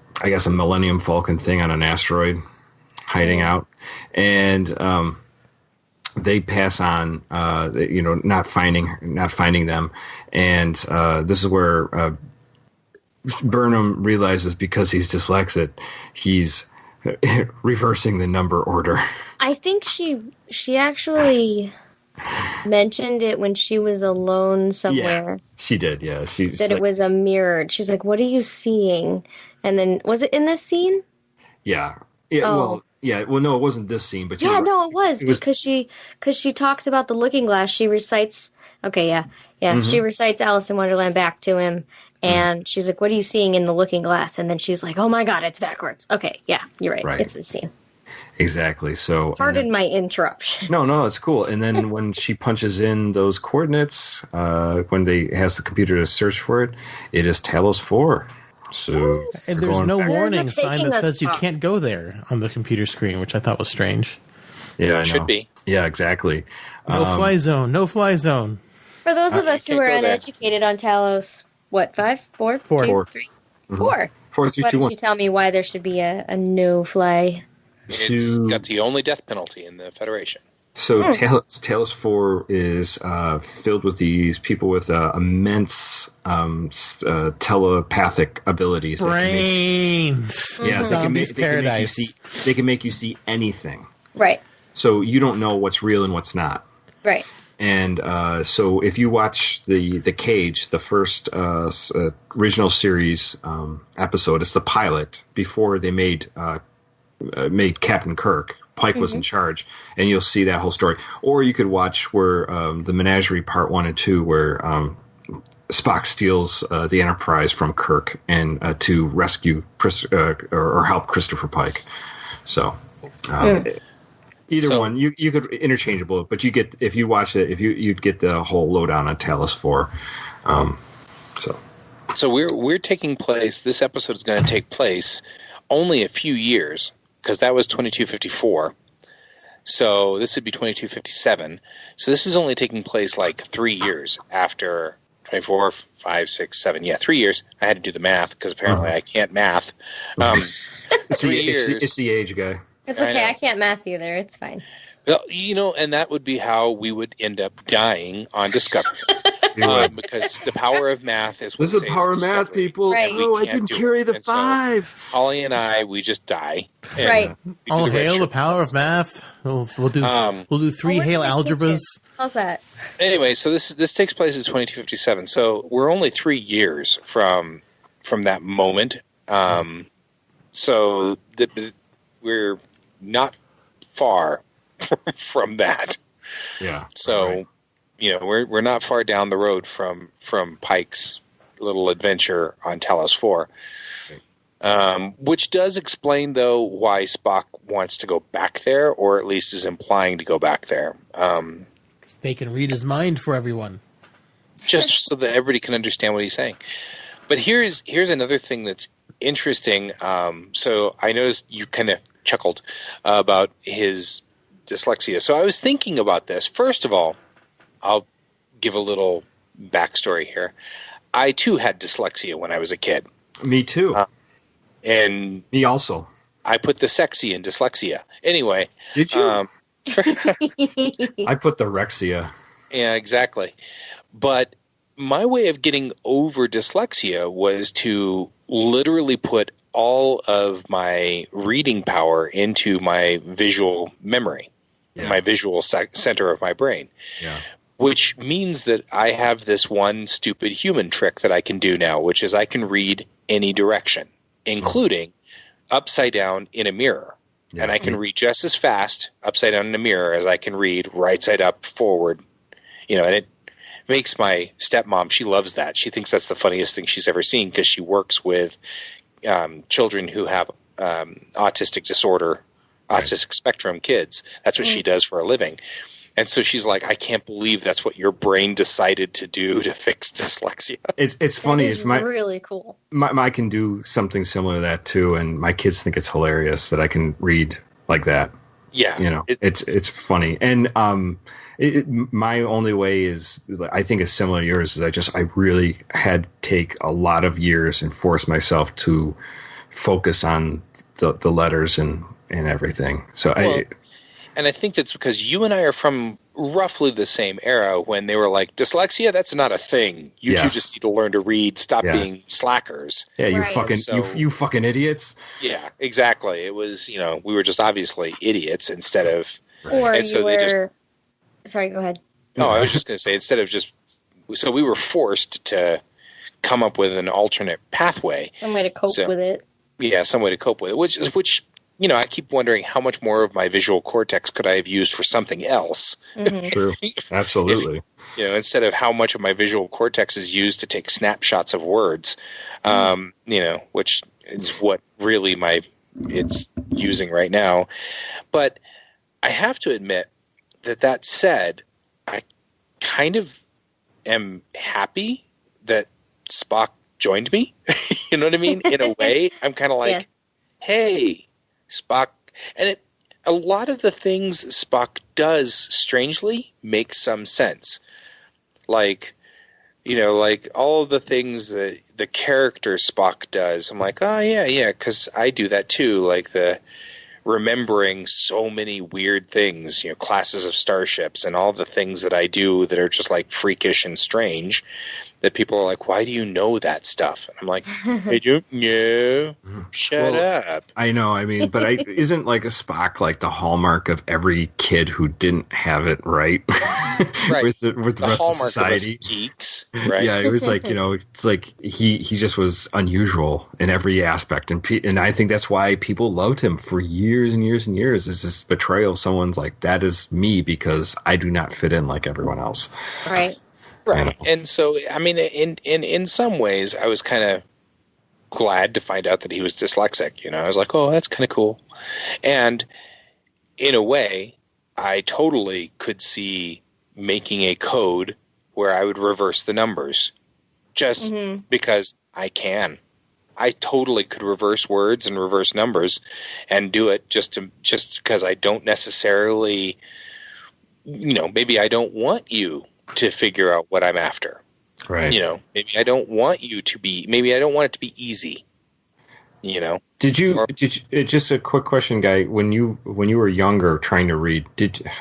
Millennium Falcon thing on an asteroid, hiding out, and they pass on, not finding them, and this is where Burnham realizes because he's dyslexic, he's reversing the number order. I think she actually mentioned it when she was alone somewhere. Yeah, she did, yeah. It was a mirror. She's like, what are you seeing? And then, was it in this scene? Yeah. Well, no, it wasn't this scene, but it was because she talks about the looking glass. She recites, she recites Alice in Wonderland back to him, and she's like, what are you seeing in the looking glass? And then she's like, oh my God, it's backwards. Okay, yeah, you're right. It's the scene. Exactly. So pardon my interruption. No, it's cool. And then when she punches in those coordinates, when they has the computer to search for it, it is Talos 4. So and there's no warning sign that says you can't go there on the computer screen, which I thought was strange. Yeah, I know. Should be. Yeah, exactly. No fly zone. No fly zone. For those of us who are uneducated on Talos, what, 5, 4, 2, 3, 4? 4, 3, 2, 1. Why don't you tell me why there should be a no fly? It's got the only death penalty in the Federation. So Talos 4 is filled with these people with immense telepathic abilities. Brains. They can make you see anything. Right. So you don't know what's real and what's not. Right. And so if you watch the Cage, the first original series episode, it's the pilot before they made Captain Kirk. Pike was in charge, and you'll see that whole story. Or you could watch where the Menagerie Part 1 and 2, where Spock steals the Enterprise from Kirk and to rescue or help Christopher Pike. So either one, you could interchangeable, but you get if you watch it, you'd get the whole lowdown on Talos 4. So we're taking place. This episode is going to take place only a few years, because that was 2254. So this would be 2257. So this is only taking place like 3 years after 24, 5, 6, 7. Yeah, 3 years. I had to do the math because apparently I can't math. 3 years. It's the age, guy. It's okay. I can't math either. It's fine. Well, and that would be how we would end up dying on Discovery. Because the power of math is what this is the power of math, people. Right. Oh, I didn't carry the 5. So Holly and I, we just die. Right. All hail the power of math. We'll do 3 hail algebras. How's that? Anyway, so this takes place in 2257. So we're only 3 years from that moment. So we're not far from that. Yeah. So. Right. we're not far down the road from Pike's little adventure on Talos 4. Which does explain, though, why Spock wants to go back there, or at least is implying to go back there. They can read his mind for everyone. Just so that everybody can understand what he's saying. But here's another thing that's interesting. So I noticed you kind of chuckled about his dyslexia. So I was thinking about this. First of all, I'll give a little backstory here. I, too, had dyslexia when I was a kid. Me too. And me also. I put the sexy in dyslexia. Anyway. Did you? I put the rexia. Yeah, exactly. But my way of getting over dyslexia was to literally put all of my reading power into my visual memory, my visual center of my brain. Yeah. Which means that I have this one stupid human trick that I can do now, which is I can read any direction, including upside down in a mirror. Yeah. And I can read just as fast upside down in a mirror as I can read right side up forward. And it makes my stepmom, she loves that. She thinks that's the funniest thing she's ever seen because she works with children who have autistic disorder, autistic spectrum kids. That's what she does for a living. And so she's like, I can't believe that's what your brain decided to do to fix dyslexia. It's funny. It's really cool. I can do something similar to that too, and my kids think it's hilarious that I can read like that. Yeah, it's funny. And my only way is, I think it's similar to yours. Is I really had to take a lot of years and force myself to focus on the letters and everything. So And I think that's because you and I are from roughly the same era when they were like, dyslexia, that's not a thing. You two just need to learn to read. Stop being slackers. Yeah, you you fucking idiots. Yeah, exactly. It was, we were just obviously idiots instead of... Or and so they just... Sorry, go ahead. No, I was just going to say, instead of just... So we were forced to come up with an alternate pathway. Some way to cope with it. Yeah, some way to cope with it, which I keep wondering how much more of my visual cortex could I have used for something else. Mm-hmm. True. Absolutely. Instead of how much of my visual cortex is used to take snapshots of words, which is what really it's using right now. But I have to admit that said, I kind of am happy that Spock joined me. You know what I mean? In a way, I'm kind of like, hey, Spock, and a lot of the things Spock does strangely make some sense. Like all of the things that the character Spock does, I'm like, oh yeah, because I do that too. Like the remembering so many weird things, classes of starships and all the things that I do that are just like freakish and strange. That people are like, why do you know that stuff? And I'm like, I don't know. Shut up. I know. I mean, but isn't like a Spock like the hallmark of every kid who didn't have it right? Right. with the rest of society. Of geeks, right? Yeah, it was like, it's like he just was unusual in every aspect. And I think that's why people loved him for years and years and years. It's this betrayal. Someone's like, that is me because I do not fit in like everyone else. Right. Right. And so, I mean, in some ways, I was kind of glad to find out that he was dyslexic. I was like, oh, that's kind of cool. And in a way, I totally could see making a code where I would reverse the numbers just because I can. I totally could reverse words and reverse numbers and do it just because I don't necessarily, maybe I don't want you to figure out what I'm after. Right. Maybe I don't want it to be easy. Did you just a quick question, Guy, when you were younger trying to read,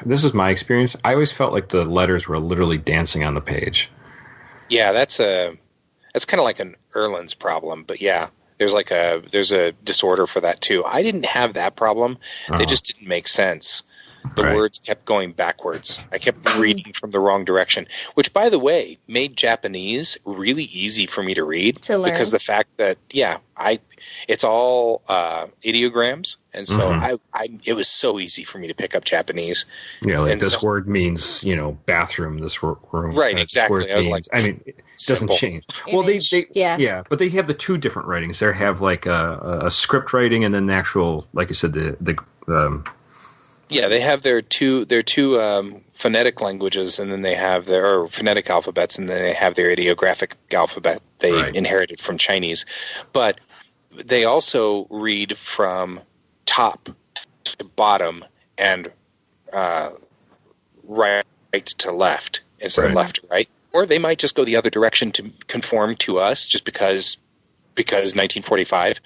this is my experience. I always felt like the letters were literally dancing on the page. Yeah, that's kind of like an Erland's problem, but yeah, there's a disorder for that too. I didn't have that problem. They just didn't make sense. The words kept going backwards. I kept reading from the wrong direction, which, by the way, made Japanese really easy for me to read because the fact that it's all ideograms, and so it was so easy for me to pick up Japanese. Yeah, like this word means bathroom. This room, right? Exactly. I was like, it doesn't change. Well, they but they have the two different writings. They have like a script writing, and then the actual, like you said, the they have their two phonetic languages, and then they have their phonetic alphabets, and then they have their ideographic alphabet they inherited from Chinese. But they also read from top to bottom and right to left instead of left to right. Or they might just go the other direction to conform to us just because 1945.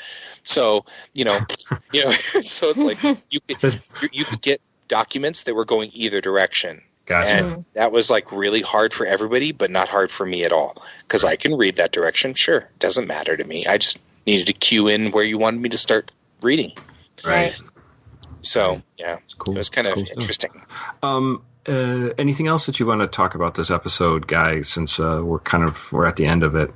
So, so it's like you could get documents that were going either direction. Gotcha. And that was like really hard for everybody, but not hard for me at all. Because I can read that direction. Sure. Doesn't matter to me. I just needed to cue in where you wanted me to start reading. Right. So, cool. It was kind of interesting. Anything else that you want to talk about this episode, guys, since we're at the end of it?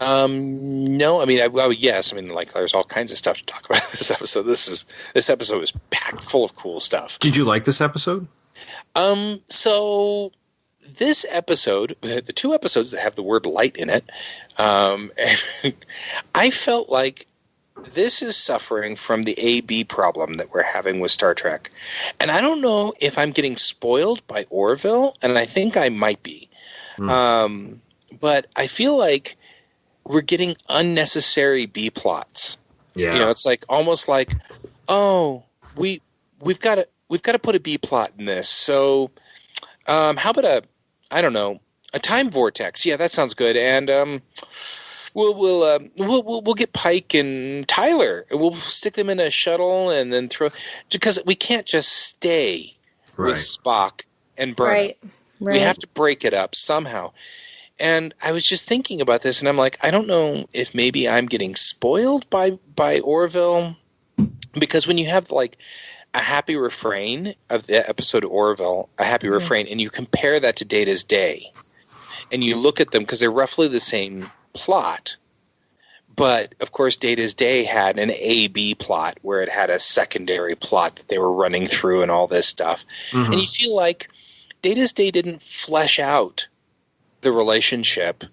No, I mean, yes. I mean, like, there's all kinds of stuff to talk about in this episode. This episode is packed full of cool stuff. Did you like this episode? So this episode, the two episodes that have the word light in it, I felt like this is suffering from the A-B problem that we're having with Star Trek. And I don't know if I'm getting spoiled by Orville, and I think I might be. But I feel like we're getting unnecessary B plots. Yeah. It's like almost like, we've got to put a B plot in this. So how about a time vortex? Yeah, that sounds good. And we'll get Pike and Tyler, and we'll stick them in a shuttle and then because we can't just stay with Spock and Burnham. Right. We have to break it up somehow. And I was just thinking about this, and I'm like, I don't know if maybe I'm getting spoiled by Orville, because when you have like a happy refrain of the episode of Orville, a happy refrain, and you compare that to Data's Day, and you look at them because they're roughly the same plot, but of course Data's Day had an A-B plot where it had a secondary plot that they were running through and all this stuff, and you feel like Data's Day didn't flesh out the relationship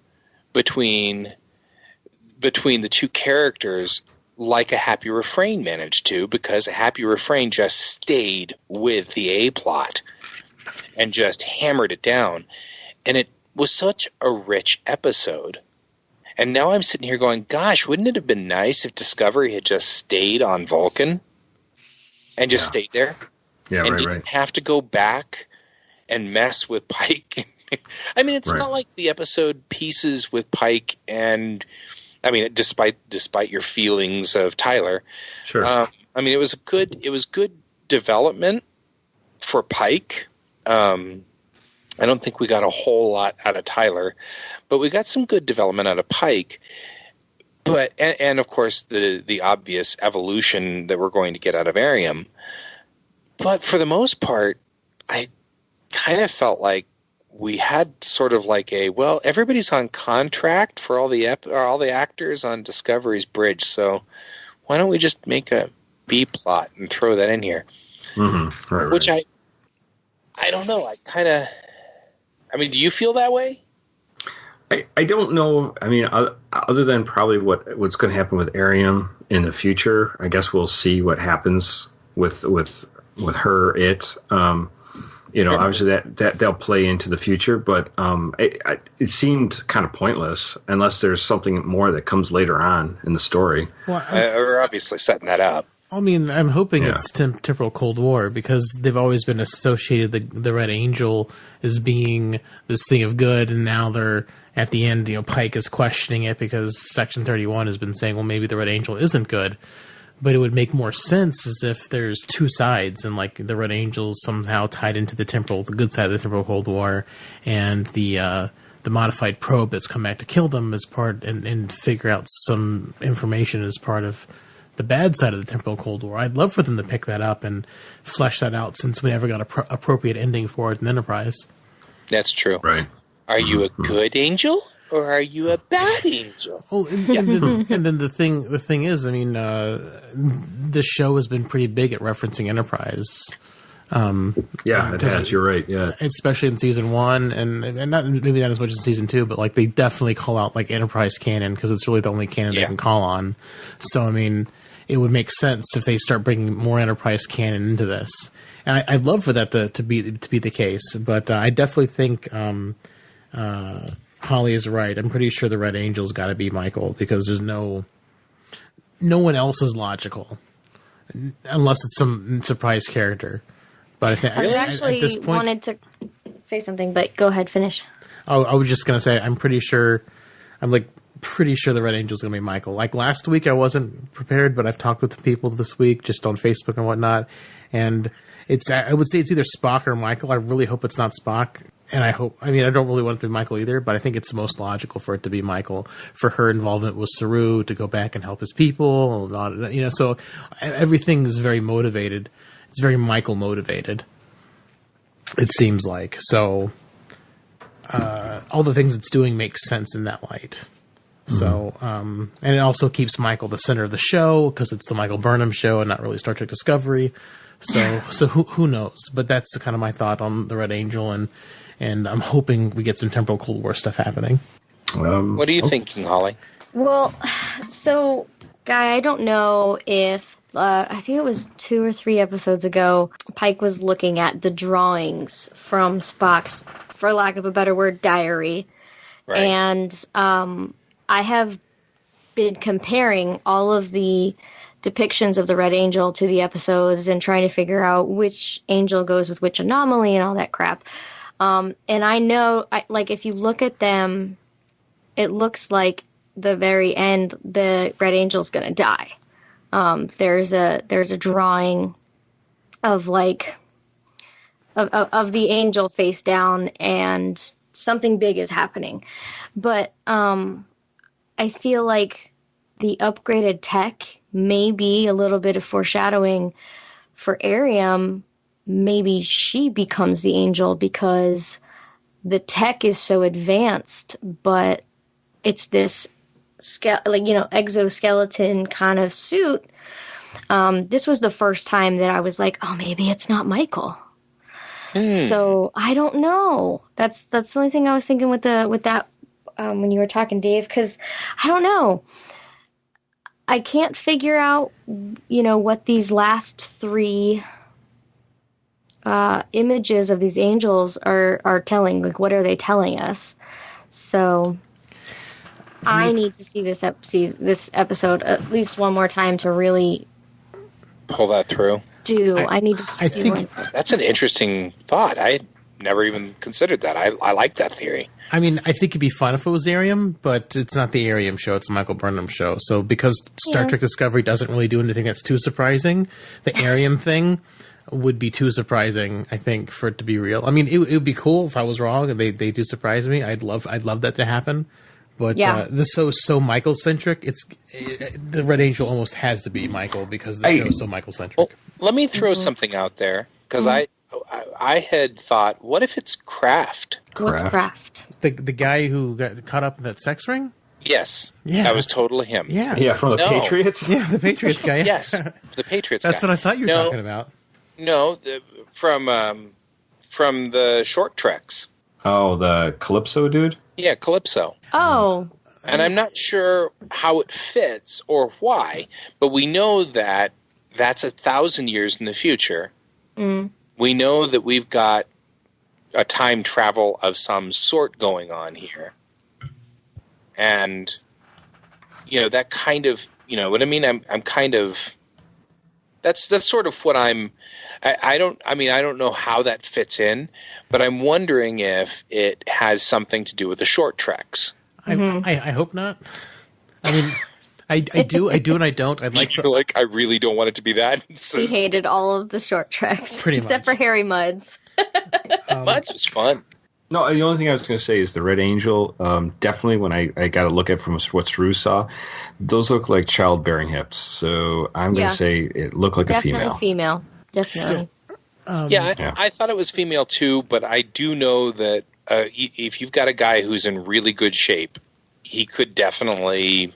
between the two characters like a happy refrain managed to, because a happy refrain just stayed with the A plot and just hammered it down. And it was such a rich episode. And now I'm sitting here going, gosh, wouldn't it have been nice if Discovery had just stayed on Vulcan and just stayed there? Yeah, and didn't have to go back and mess with Pike. I mean, it's not like the episode pieces with Pike and, I mean, despite your feelings of Tyler. Sure. I mean, it was good development for Pike. I don't think we got a whole lot out of Tyler, but we got some good development out of Pike. But and of course the obvious evolution that we're going to get out of Arium. But for the most part, I kind of felt like we had sort of like everybody's on contract for all the actors on Discovery's bridge, so why don't we just make a B plot and throw that in here? Which I don't know. I mean, do you feel that way? I don't know. I mean, other than probably what's going to happen with Arium in the future, I guess we'll see what happens with her. Obviously that they'll play into the future, but it seemed kind of pointless unless there's something more that comes later on in the story. Well, we're obviously setting that up. I mean, I'm hoping it's temporal Cold War, because they've always been associated the Red Angel as being this thing of good, and now they're at the end. Pike is questioning it because Section 31 has been saying, well, maybe the Red Angel isn't good. But it would make more sense as if there's two sides, and like the Red Angel somehow tied into the good side of the temporal Cold War, and the modified probe that's come back to kill them as part and figure out some information as part of the bad side of the temporal Cold War. I'd love for them to pick that up and flesh that out, since we never got a appropriate ending for it in Enterprise. That's true. Right. Are you a good angel or are you a bad angel? Oh, and then the thing is, I mean, this show has been pretty big at referencing Enterprise. It has. You're right. Yeah, especially in season 1, and not maybe not as much as season 2, but like they definitely call out like Enterprise canon because it's really the only canon they can call on. So I mean, it would make sense if they start bringing more Enterprise canon into this. And I'd love for that to be the case, but I definitely think Holly is right. I'm pretty sure the Red Angel's got to be Michael, because there's no one else is logical unless it's some surprise character. But I think I actually at this point, wanted to say something, but go ahead, finish. Oh, I was just gonna say I'm pretty sure the Red Angel's gonna be Michael. Like last week, I wasn't prepared, but I've talked with people this week just on Facebook and whatnot, and I would say it's either Spock or Michael. I really hope it's not Spock. And I don't really want it to be Michael either, but I think it's most logical for it to be Michael, for her involvement with Saru to go back and help his people. So everything is very motivated. It's very Michael motivated, it seems like. So all the things it's doing make sense in that light. So, and it also keeps Michael the center of the show because it's the Michael Burnham show and not really Star Trek Discovery. So who knows? But that's kind of my thought on the Red Angel, and I'm hoping we get some temporal Cold War stuff happening. What are you thinking, Holly? Well, so, Guy, I don't know if, I think it was 2 or 3 episodes ago, Pike was looking at the drawings from Spock's, for lack of a better word, diary. Right. And I have been comparing all of the depictions of the Red Angel to the episodes and trying to figure out which angel goes with which anomaly and all that crap. And I know, if you look at them, it looks like the very end, the Red Angel's going to die. There's a drawing of of the angel face down, and something big is happening. But I feel like the upgraded tech may be a little bit of foreshadowing for Ariam. Maybe she becomes the angel because the tech is so advanced, but it's this exoskeleton kind of suit. This was the first time that I was like, oh, maybe it's not Michael. So I don't know. That's the only thing I was thinking with that when you were talking, Dave, because I don't know. I can't figure out, what these last 3 images of these angels are telling. Like, what are they telling us? So I need to see this episode at least one more time to really pull that through. I need to see that's an interesting thought. I never even considered that. I like that theory. I mean, I think it'd be fun if it was Ariam, but it's not the Ariam show. It's the Michael Burnham show. So because Star Trek Discovery doesn't really do anything that's too surprising, the Ariam thing would be too surprising, I think, for it to be real. I mean, it would be cool if I was wrong and they do surprise me. I'd love that to happen. But this show is so Michael centric. The Red Angel almost has to be Michael because the show is so Michael centric. Well, let me throw something out there because I had thought, what if it's Kraft? What's Kraft? The guy who got caught up in that sex ring? Yes. Yeah. That was totally him. Yeah, from the Patriots? Yeah, the Patriots guy. Yes, the Patriots That's guy. what I thought you were talking about. No, from the short treks. Oh, the Calypso dude? Yeah, Calypso. Oh. And I'm not sure how it fits or why, but we know that that's 1,000 years in the future. We know that we've got a time travel of some sort going on here. And, that kind of, what I mean? I'm kind of, that's sort of what I don't know how that fits in, but I'm wondering if it has something to do with the short treks. I hope not. I mean, I do, and I don't. I'd like. I really don't want it to be that. He hated all of the short treks, pretty except much. for Harry Mudd's. Mudd's was fun. No, the only thing I was going to say is the Red Angel. Definitely, when I got to look at from what Drew saw, those look like childbearing hips. So I'm going to say it looked like a female. Definitely. I thought it was female too, but I do know that if you've got a guy who's in really good shape, he could definitely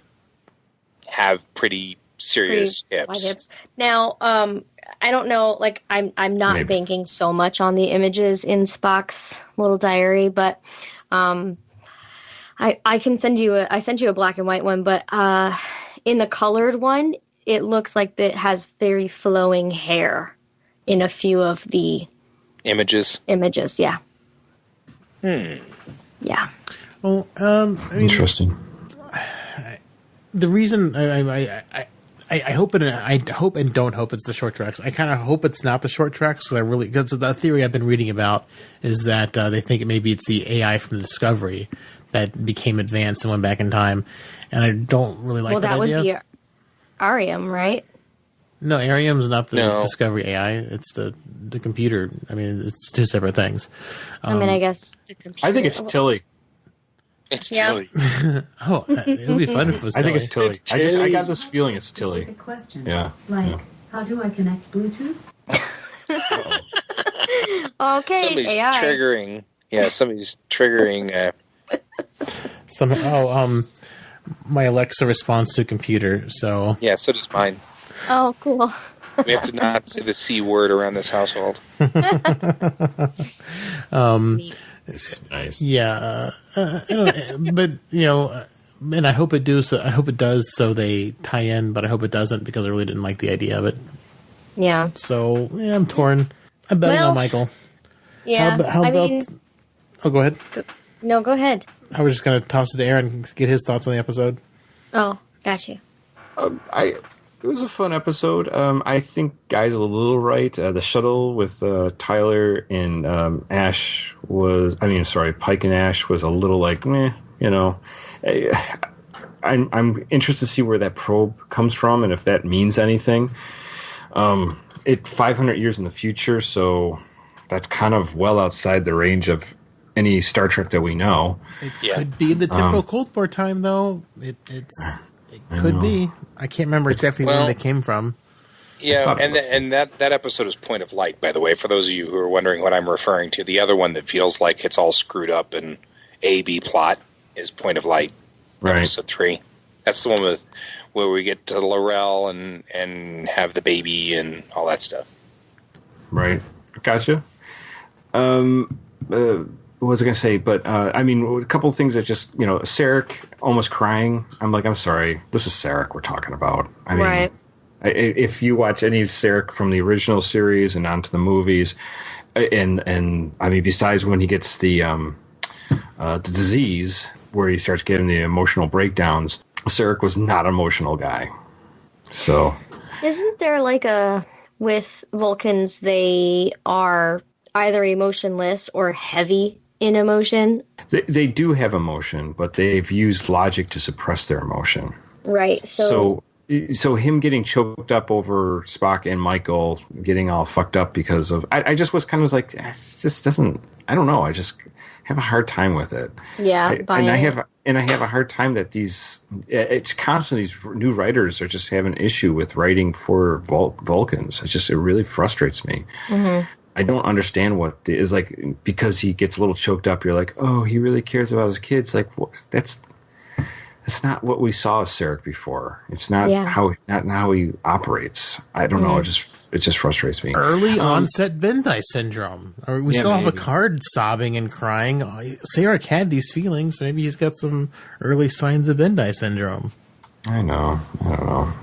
have pretty serious hips. Now, I don't know, like I'm not banking so much on the images in Spock's little diary, but I can send you I sent you a black and white one, but in the colored one, it looks like it has very flowing hair in a few of the images, yeah. Yeah. Well, interesting. The reason I hope and don't hope it's the short tracks. I kind of hope it's not the short tracks because the theory I've been reading about is that they think maybe it's the AI from the Discovery that became advanced and went back in time, and I don't really like that idea. Well, that would be Arium, right? No, Arium's not the Discovery AI. It's the computer. I mean, it's two separate things. I guess the computer. I think it's Tilly. It's Tilly. Oh, it would be fun if it was Tilly. I think it's Tilly. I got this feeling it's Tilly. Questions. Yeah. How do I connect Bluetooth? Okay, somebody's AI. triggering. Yeah, somebody's triggering. My Alexa responds to computer. So yeah, so does mine. Oh, cool. We have to not say the C word around this household. Nice. Yeah, but and I hope it does. I hope it does, so they tie in. But I hope it doesn't because I really didn't like the idea of it. Yeah. So I'm torn. I'm betting on Michael. Yeah. How about? Oh, go ahead. No, go ahead. I was just going to toss it to Aaron and get his thoughts on the episode. Oh, got you. It was a fun episode. I think Guy's a little right. The shuttle with Tyler and Pike and Ash was a little like, meh, I'm interested to see where that probe comes from and if that means anything. 500 years in the future, so that's kind of well outside the range of any Star Trek that we know. It could be the temporal Cold War time, though. It could be. I can't remember exactly where they came from. Yeah, and that episode is Point of Light, by the way, for those of you who are wondering what I'm referring to. The other one that feels like it's all screwed up and A-B plot is Point of Light, right. Episode 3. That's the one where we get to Laurel and have the baby and all that stuff. Right. Gotcha. What was I going to say? But, a couple of things that just, Sarek almost crying. I'm like, I'm sorry. This is Sarek we're talking about. I mean, right. If you watch any of Sarek from the original series and onto the movies, besides when he gets the disease where he starts getting the emotional breakdowns, Sarek was not an emotional guy. So. Isn't there with Vulcans, they are either emotionless or heavy in emotion? They do have emotion, but they've used logic to suppress their emotion. Right. So him getting choked up over Spock and Michael getting all fucked up because of... I just was kind of like, it just doesn't... I don't know. I just have a hard time with it. Yeah. I have a hard time that it's constantly these new writers are just having an issue with writing for Vulcans. It really frustrates me. Mm-hmm. I don't understand what is like, because he gets a little choked up. You're like, oh, he really cares about his kids. Like, that's not what we saw of Sarek before. It's not how he operates. I don't know. It just frustrates me. Early onset Bendai syndrome. We saw Picard sobbing and crying. Sarek had these feelings. Maybe he's got some early signs of Bendai syndrome. I don't know.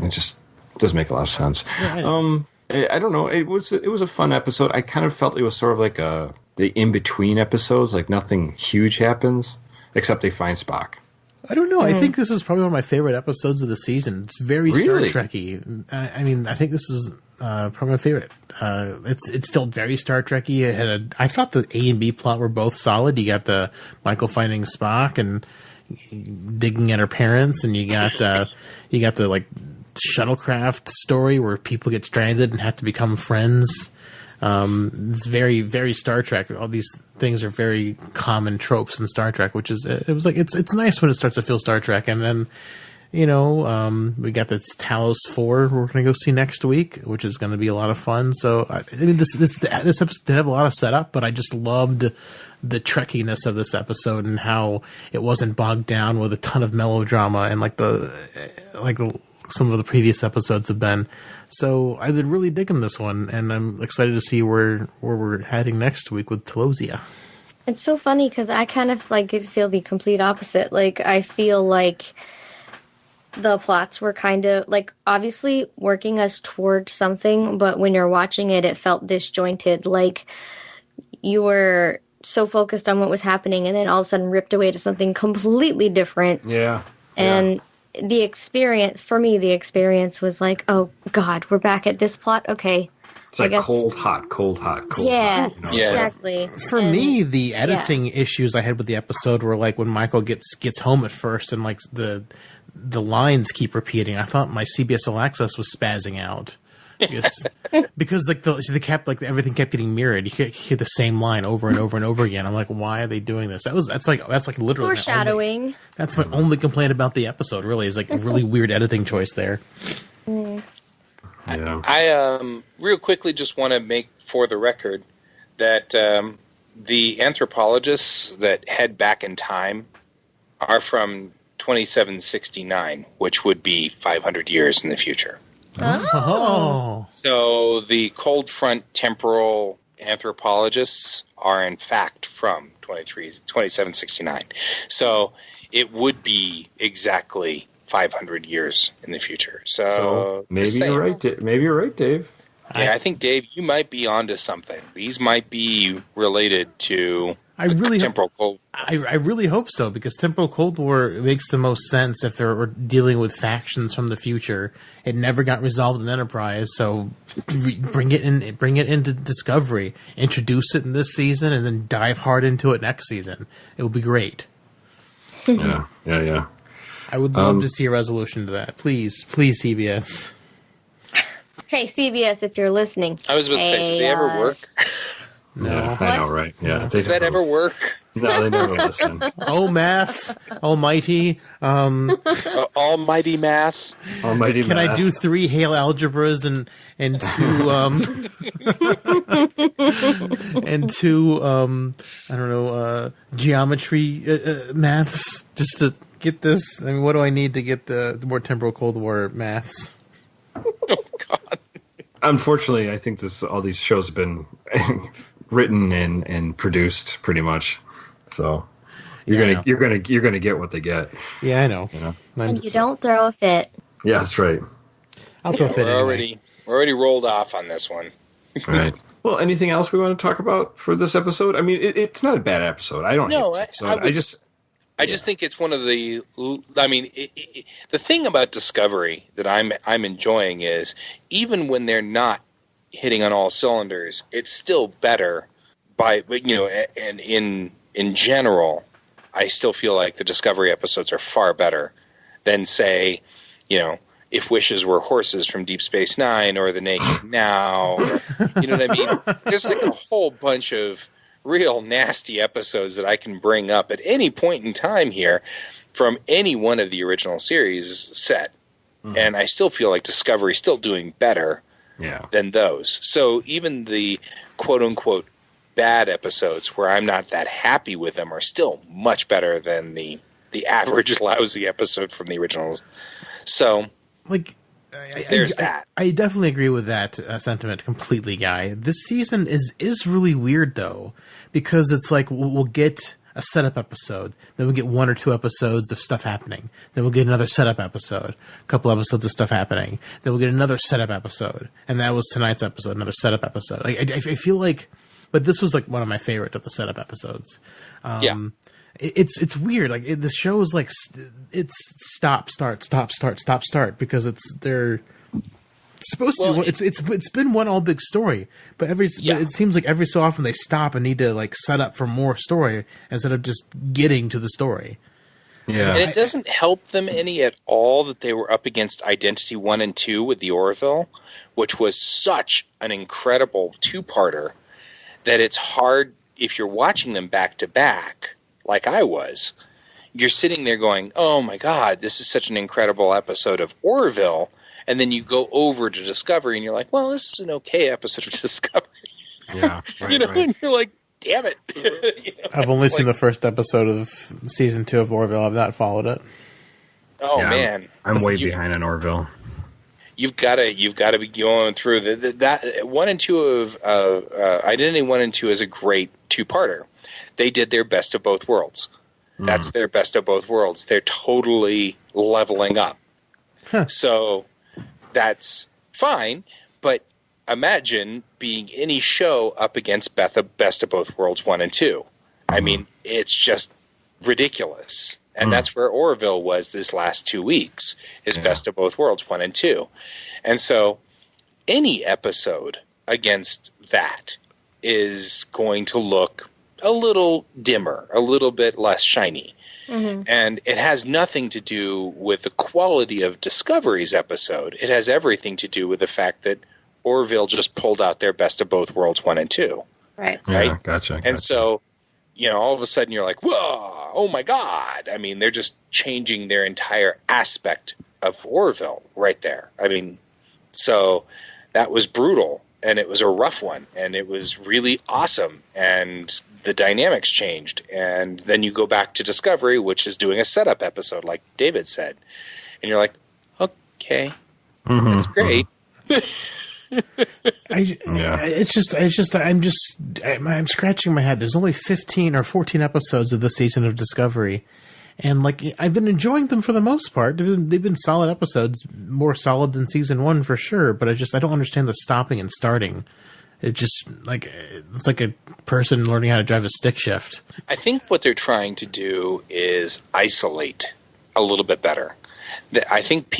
It just doesn't make a lot of sense. Yeah, I don't know. It was a fun episode. I kind of felt it was sort of like the in-between episodes. Like nothing huge happens except they find Spock. I don't know. I think this is probably one of my favorite episodes of the season. It's very Star Trek-y. I think this is probably my favorite. It's felt very Star Trek-y. I thought the A and B plot were both solid. You got the Michael finding Spock and digging at her parents, and you got the shuttlecraft story where people get stranded and have to become friends. It's very, very Star Trek. All these things are very common tropes in Star Trek, which is, it was like, it's nice when it starts to feel Star Trek. And then, we got this Talos 4 we're going to go see next week, which is going to be a lot of fun. So, I mean, this episode did have a lot of setup, but I just loved the Trekkiness of this episode and how it wasn't bogged down with a ton of melodrama and some of the previous episodes have been. So I've been really digging this one, and I'm excited to see where we're heading next week with Telosia. It's so funny because I kind of feel the complete opposite. I feel like the plots were kind of obviously working us towards something, but when you're watching it, it felt disjointed. You were so focused on what was happening, and then all of a sudden ripped away to something completely different. Yeah. And the experience was like, oh God, we're back at this plot. Okay. It's like cold, hot. Yeah, hot, exactly. For me, the editing issues I had with the episode were when Michael gets home at first and the lines keep repeating. I thought my CBS All Access was spazzing out. Because everything kept getting mirrored. You hear the same line over and over and over again. I'm like, why are they doing this? That's literally foreshadowing. That's my only complaint about the episode. Really, is a really weird editing choice there. Mm. Yeah. I real quickly just want to make for the record that the anthropologists that head back in time are from 2769, which would be 500 years in the future. Oh. So the cold front temporal anthropologists are in fact from 2769. So it would be exactly 500 years in the future. So maybe you're right. Maybe you're right, Dave. Yeah, I think, Dave, you might be onto something. These might be related to temporal cold. I really hope so, because temporal Cold War makes the most sense if they're dealing with factions from the future. It never got resolved in Enterprise, so bring it into Discovery, introduce it in this season, and then dive hard into it next season. It would be great. Yeah. I would love to see a resolution to that. Please, CBS. Hey, CBS, if you're listening. I was about to say, do they ever work? No. Yeah, I know, right? Yeah. Does that ever work? No, they never listen. Oh, math. Almighty. Almighty math. Almighty Can math. I do 3 Hale algebras and 2 geometry maths just to get this? I mean, what do I need to get the more temporal Cold War maths? Oh, God. Unfortunately, I think all these shows have been written and produced pretty much. So you're gonna get what they get. Yeah, I know. And you don't throw a fit. Yeah, that's right. I'll throw a fit anyway. We're already rolled off on this one. Right. Well, anything else we want to talk about for this episode? I mean, it's not a bad episode. I don't hate this episode. I just think it's one of the. I mean, the thing about Discovery that I'm enjoying is even when they're not hitting on all cylinders, it's still better. And in general, I still feel like the Discovery episodes are far better than, say, If Wishes Were Horses from Deep Space Nine or The Naked Now. You know what I mean? There's a whole bunch of real nasty episodes that I can bring up at any point in time here from any one of the original series set. Mm-hmm. And I still feel like Discovery's still doing better than those. So even the quote-unquote bad episodes where I'm not that happy with them are still much better than the average lousy episode from the originals. So there's that. I definitely agree with that sentiment completely, Guy. This season is really weird, though, because it's we'll get a setup episode, then we'll get 1 or 2 episodes of stuff happening, then we'll get another setup episode, a couple episodes of stuff happening, then we'll get another setup episode, and that was tonight's episode, another setup episode. I feel like, but this was one of my favorite of the setup episodes. It's weird. The show is it's stop, start, because they're supposed to be. It's been one all big story, but it seems like every so often they stop and need to set up for more story instead of just getting to the story. Yeah. And it doesn't help them any at all that they were up against Identity 1 and 2 with the Orville, which was such an incredible two-parter that it's hard, if you're watching them back to back, like I was, you're sitting there going, oh my God, this is such an incredible episode of Orville. And then you go over to Discovery and you're like, well, this is an okay episode of Discovery. Yeah. Right, And you're like, damn it. I've only seen the first episode of season 2 of Orville. I've not followed it. Oh, yeah, man. I'm way behind on Orville. You've got to be going through that 1 and 2 of Identity 1 and 2 is a great two-parter. They did their best of both worlds. That's their best of both worlds. They're totally leveling up. Huh. So that's fine, but imagine being any show up against best of both worlds 1 and 2. I mean, it's just ridiculous. And that's where Orville was this last 2 weeks, is best of both worlds 1 and 2. And so any episode against that is going to look a little dimmer, a little bit less shiny. Mm-hmm. And it has nothing to do with the quality of Discovery's episode. It has everything to do with the fact that Orville just pulled out their best of both worlds 1 and 2. Right. Yeah, gotcha. And so, all of a sudden you're like, whoa, oh my God. I mean, they're just changing their entire aspect of Orville right there. I mean, so that was brutal, and it was a rough one, and it was really awesome, and the dynamics changed. And then you go back to Discovery, which is doing a setup episode, like David said, and you're like, okay, that's great. I'm scratching my head. There's only 15 or 14 episodes of this season of Discovery, and I've been enjoying them for the most part. They've been solid episodes, more solid than season 1 for sure. But I don't understand the stopping and starting. It just it's like a person learning how to drive a stick shift. I think what they're trying to do is isolate a little bit better. I think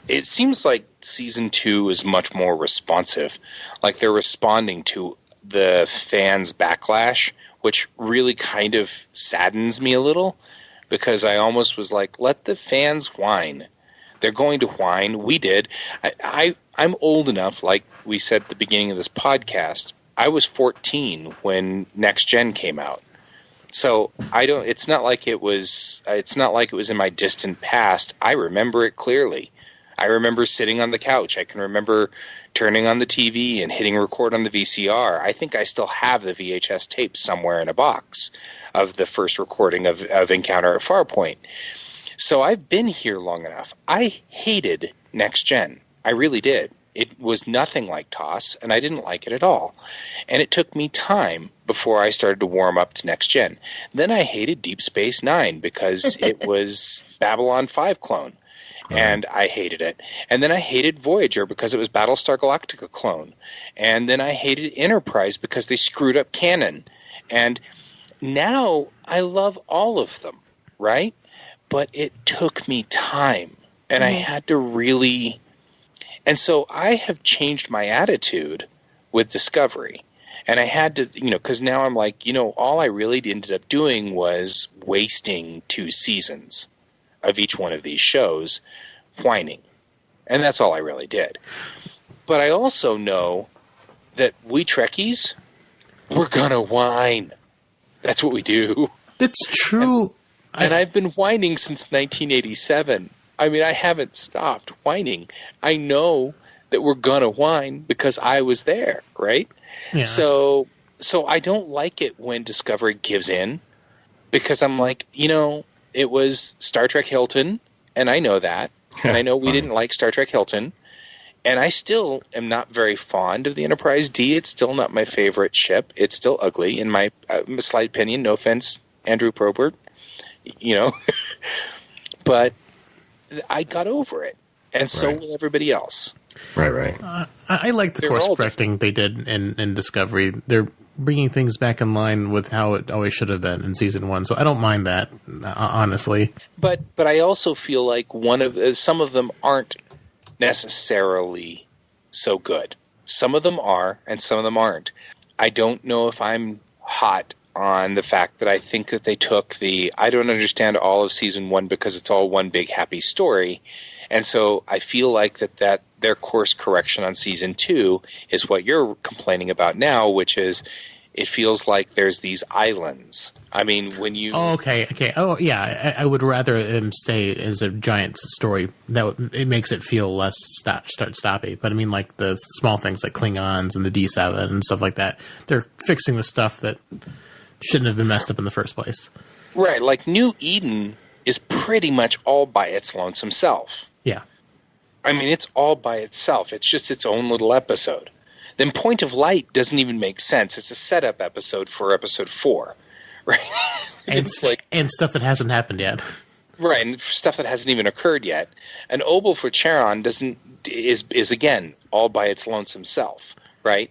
it seems like season 2 is much more responsive. Like they're responding to the fans' backlash, which really kind of saddens me a little, because I almost was like, let the fans whine. They're going to whine. We did. I'm old enough, like we said at the beginning of this podcast, I was 14 when Next Gen came out. So it's not like it was in my distant past. I remember it clearly. I remember sitting on the couch. I can remember turning on the TV and hitting record on the VCR. I think I still have the VHS tape somewhere in a box of the first recording of Encounter at Farpoint. So I've been here long enough. I hated Next Gen. I really did. It was nothing like TOS, and I didn't like it at all. And it took me time before I started to warm up to Next Gen. Then I hated Deep Space Nine because it was Babylon 5 clone, and I hated it. And then I hated Voyager because it was Battlestar Galactica clone. And then I hated Enterprise because they screwed up canon. And now I love all of them, right? But it took me time, and I had to really... And so I have changed my attitude with Discovery. And I had to, because now I'm like, all I really ended up doing was wasting 2 seasons of each one of these shows whining. And that's all I really did. But I also know that we Trekkies, we're going to whine. That's what we do. That's true. And I've been whining since 1987. I mean, I haven't stopped whining. I know that we're going to whine because I was there, right? Yeah. So I don't like it when Discovery gives in, because I'm like, it was Star Trek Hilton, and I know that. And I know we didn't like Star Trek Hilton. And I still am not very fond of the Enterprise D. It's still not my favorite ship. It's still ugly, in my slight opinion. No offense, Andrew Probert. But I got over it, and so will everybody else. Right. I like the course correcting they did in Discovery. They're bringing things back in line with how it always should have been in season 1, so I don't mind that, honestly. But I also feel like some of them aren't necessarily so good. Some of them are, and some of them aren't. I don't know if I'm hot on the fact that I think that they took I don't understand all of season 1 because it's all one big happy story. And so I feel like that their course correction on season 2 is what you're complaining about now, which is it feels like there's these islands. I mean, when you... Oh, okay. Oh, yeah, I would rather them stay as a giant story. It makes it feel less start-stoppy. But I mean, like the small things like Klingons and the D7 and stuff like that, they're fixing the stuff that shouldn't have been messed up in the first place. Right, like New Eden is pretty much all by its lonesome self. Yeah. I mean, it's all by itself. It's just its own little episode. Then Point of Light doesn't even make sense. It's a setup episode for episode 4, right? And stuff that hasn't happened yet. Right, and stuff that hasn't even occurred yet. And Obel for Charon is again all by its lonesome self, right?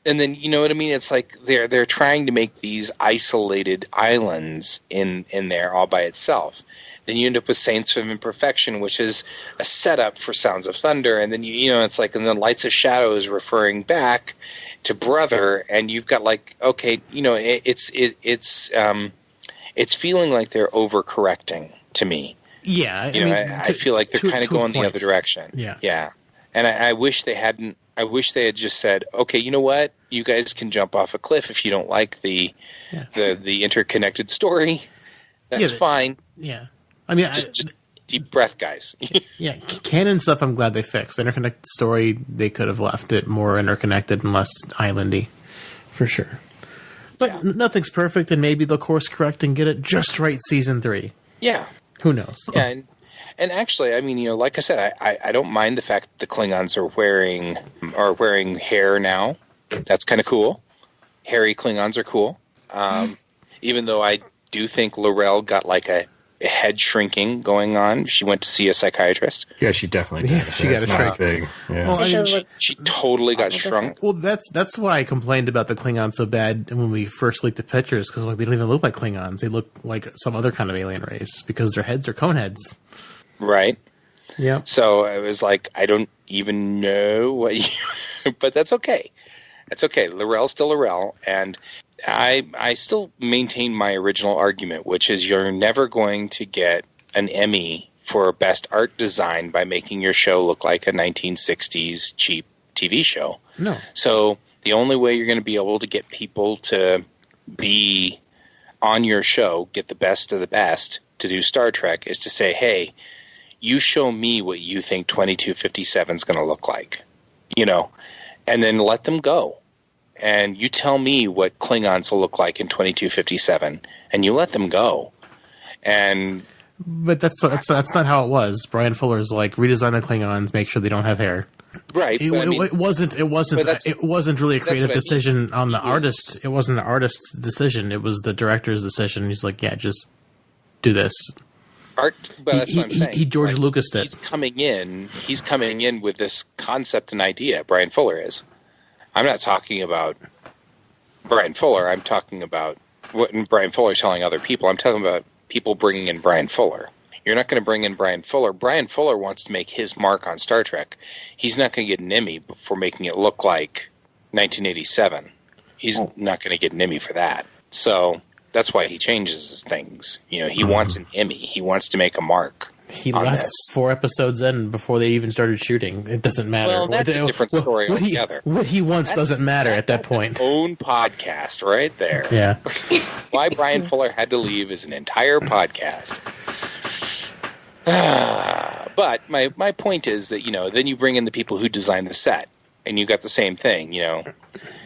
And then you know what I mean? It's like they're trying to make these isolated islands in there all by itself. Then you end up with Saints of Imperfection, which is a setup for Sounds of Thunder, and then it's like, and then Lights of Shadow is referring back to Brother, and you've got like, okay, it's feeling like they're overcorrecting to me. Yeah, I feel like they're kind of going the other direction. Yeah, and I wish they hadn't. I wish they had just said, okay, you know what, you guys can jump off a cliff if you don't like the interconnected story. That's fine. Yeah. I mean, just deep breath, guys. Yeah, canon stuff I'm glad they fixed. The interconnected story, they could have left it more interconnected and less islandy, for sure. But nothing's perfect, and maybe they'll course correct and get it just right season 3. Yeah. Who knows? Yeah, and actually, I mean, like I said, I don't mind the fact that the Klingons are wearing hair now. That's kind of cool. Hairy Klingons are cool. Even though I do think L'Rell got like a head shrinking going on. She went to see a psychiatrist. Yeah, she definitely did. Yeah, she got a shrink. Big. Yeah. Well, she totally got shrunk. Well, that's why I complained about the Klingons so bad when we first leaked the pictures, because they don't even look like Klingons. They look like some other kind of alien race because their heads are cone heads. Right. Yeah. So I was like, I don't even know what you... but that's okay. That's okay. L'Rell's still L'Rell, and I still maintain my original argument, which is you're never going to get an Emmy for best art design by making your show look like a 1960s cheap TV show. No. So the only way you're going to be able to get people to be on your show, get the best of the best to do Star Trek, is to say, hey, you show me what you think 2257 is going to look like, and then let them go. And you tell me what Klingons will look like in 2257, and you let them go. But that's not how it was. Brian Fuller's like, redesign the Klingons, make sure they don't have hair. Right. It wasn't really a creative decision on the artist. It wasn't the artist's decision. It was the director's decision. He's like, yeah, just do this. But that's what I'm saying. He George Lucas did. He's coming in with this concept and idea. Brian Fuller is. I'm not talking about Brian Fuller. I'm talking about what Brian Fuller's telling other people. I'm talking about people bringing in Brian Fuller. You're not going to bring in Brian Fuller. Brian Fuller wants to make his mark on Star Trek. He's not going to get an Emmy for making it look like 1987. He's not going to get an Emmy for that. So that's why he changes his things. He wants an Emmy. He wants to make a mark. He left 4 episodes in before they even started shooting. It doesn't matter. Well, that's a different story altogether. What he wants doesn't matter at that point. Its own podcast right there. Yeah. Why Brian Fuller had to leave is an entire podcast. But my point is that, then you bring in the people who design the set, and you got the same thing,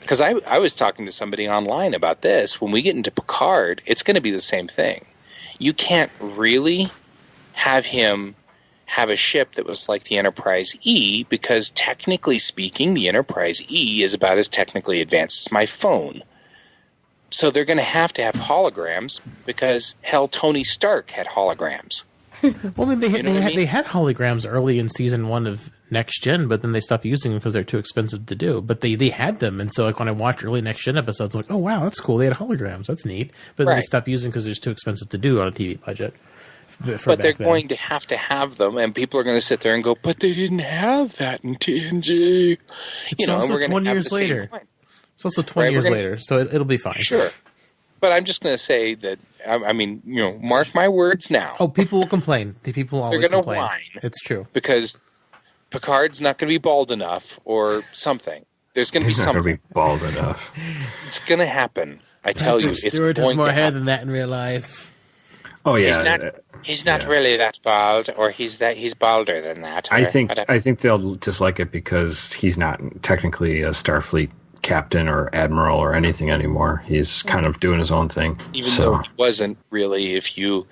Because I was talking to somebody online about this. When we get into Picard, it's going to be the same thing. You can't really have him have a ship that was like the Enterprise E, because technically speaking, the Enterprise E is about as technically advanced as my phone. So they're going to have holograms, because hell, Tony Stark had holograms. Well, I mean, they had holograms early in season 1 of Next Gen, but then they stopped using them because they're too expensive to do. But they had them, and so like when I watched early Next Gen episodes, I'm like, oh wow, that's cool. They had holograms. That's neat. But then they stopped using because they're too expensive to do on a TV budget. But they're going to have them, and people are going to sit there and go, but they didn't have that in TNG. It's also 20 years later. It's also 20 years later, so it'll be fine. Sure. But I'm just going to say that, I mean, mark my words now. Oh, people will complain. The people always They're going to complain. whine. It's true. Because Picard's not going to be bald enough or something. There's going to be something. He's not going to be bald enough. It's going to happen. I tell you, it's Stewart going has more to hair happen. than that in real life. Oh yeah, He's not really that bald, or he's balder than that. I think they'll dislike it because he's not technically a Starfleet captain or admiral or anything anymore. He's kind of doing his own thing. Even though he wasn't really, if you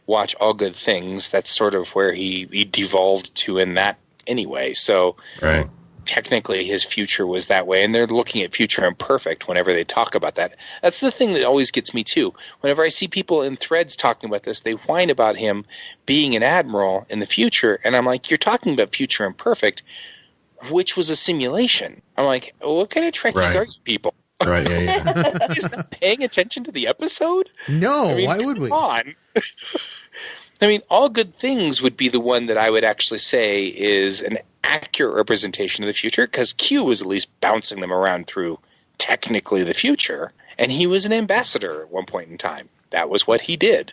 watch All Good Things, that's sort of where he devolved to in that anyway. So right. Technically his future was that way, and they're looking at future imperfect whenever they talk about that. That's the thing that always gets me too. Whenever I see people in threads talking about this, they whine about him being an admiral in the future, and I'm like, you're talking about future imperfect, which was a simulation. I'm like, what kind of Trekkies are you people? Right, yeah. He's not paying attention to the episode? No, I mean, why would we? Come on. I mean, All Good Things would be the one that I would actually say is an accurate representation of the future, because Q was at least bouncing them around through technically the future, and he was an ambassador at one point in time. That was what he did.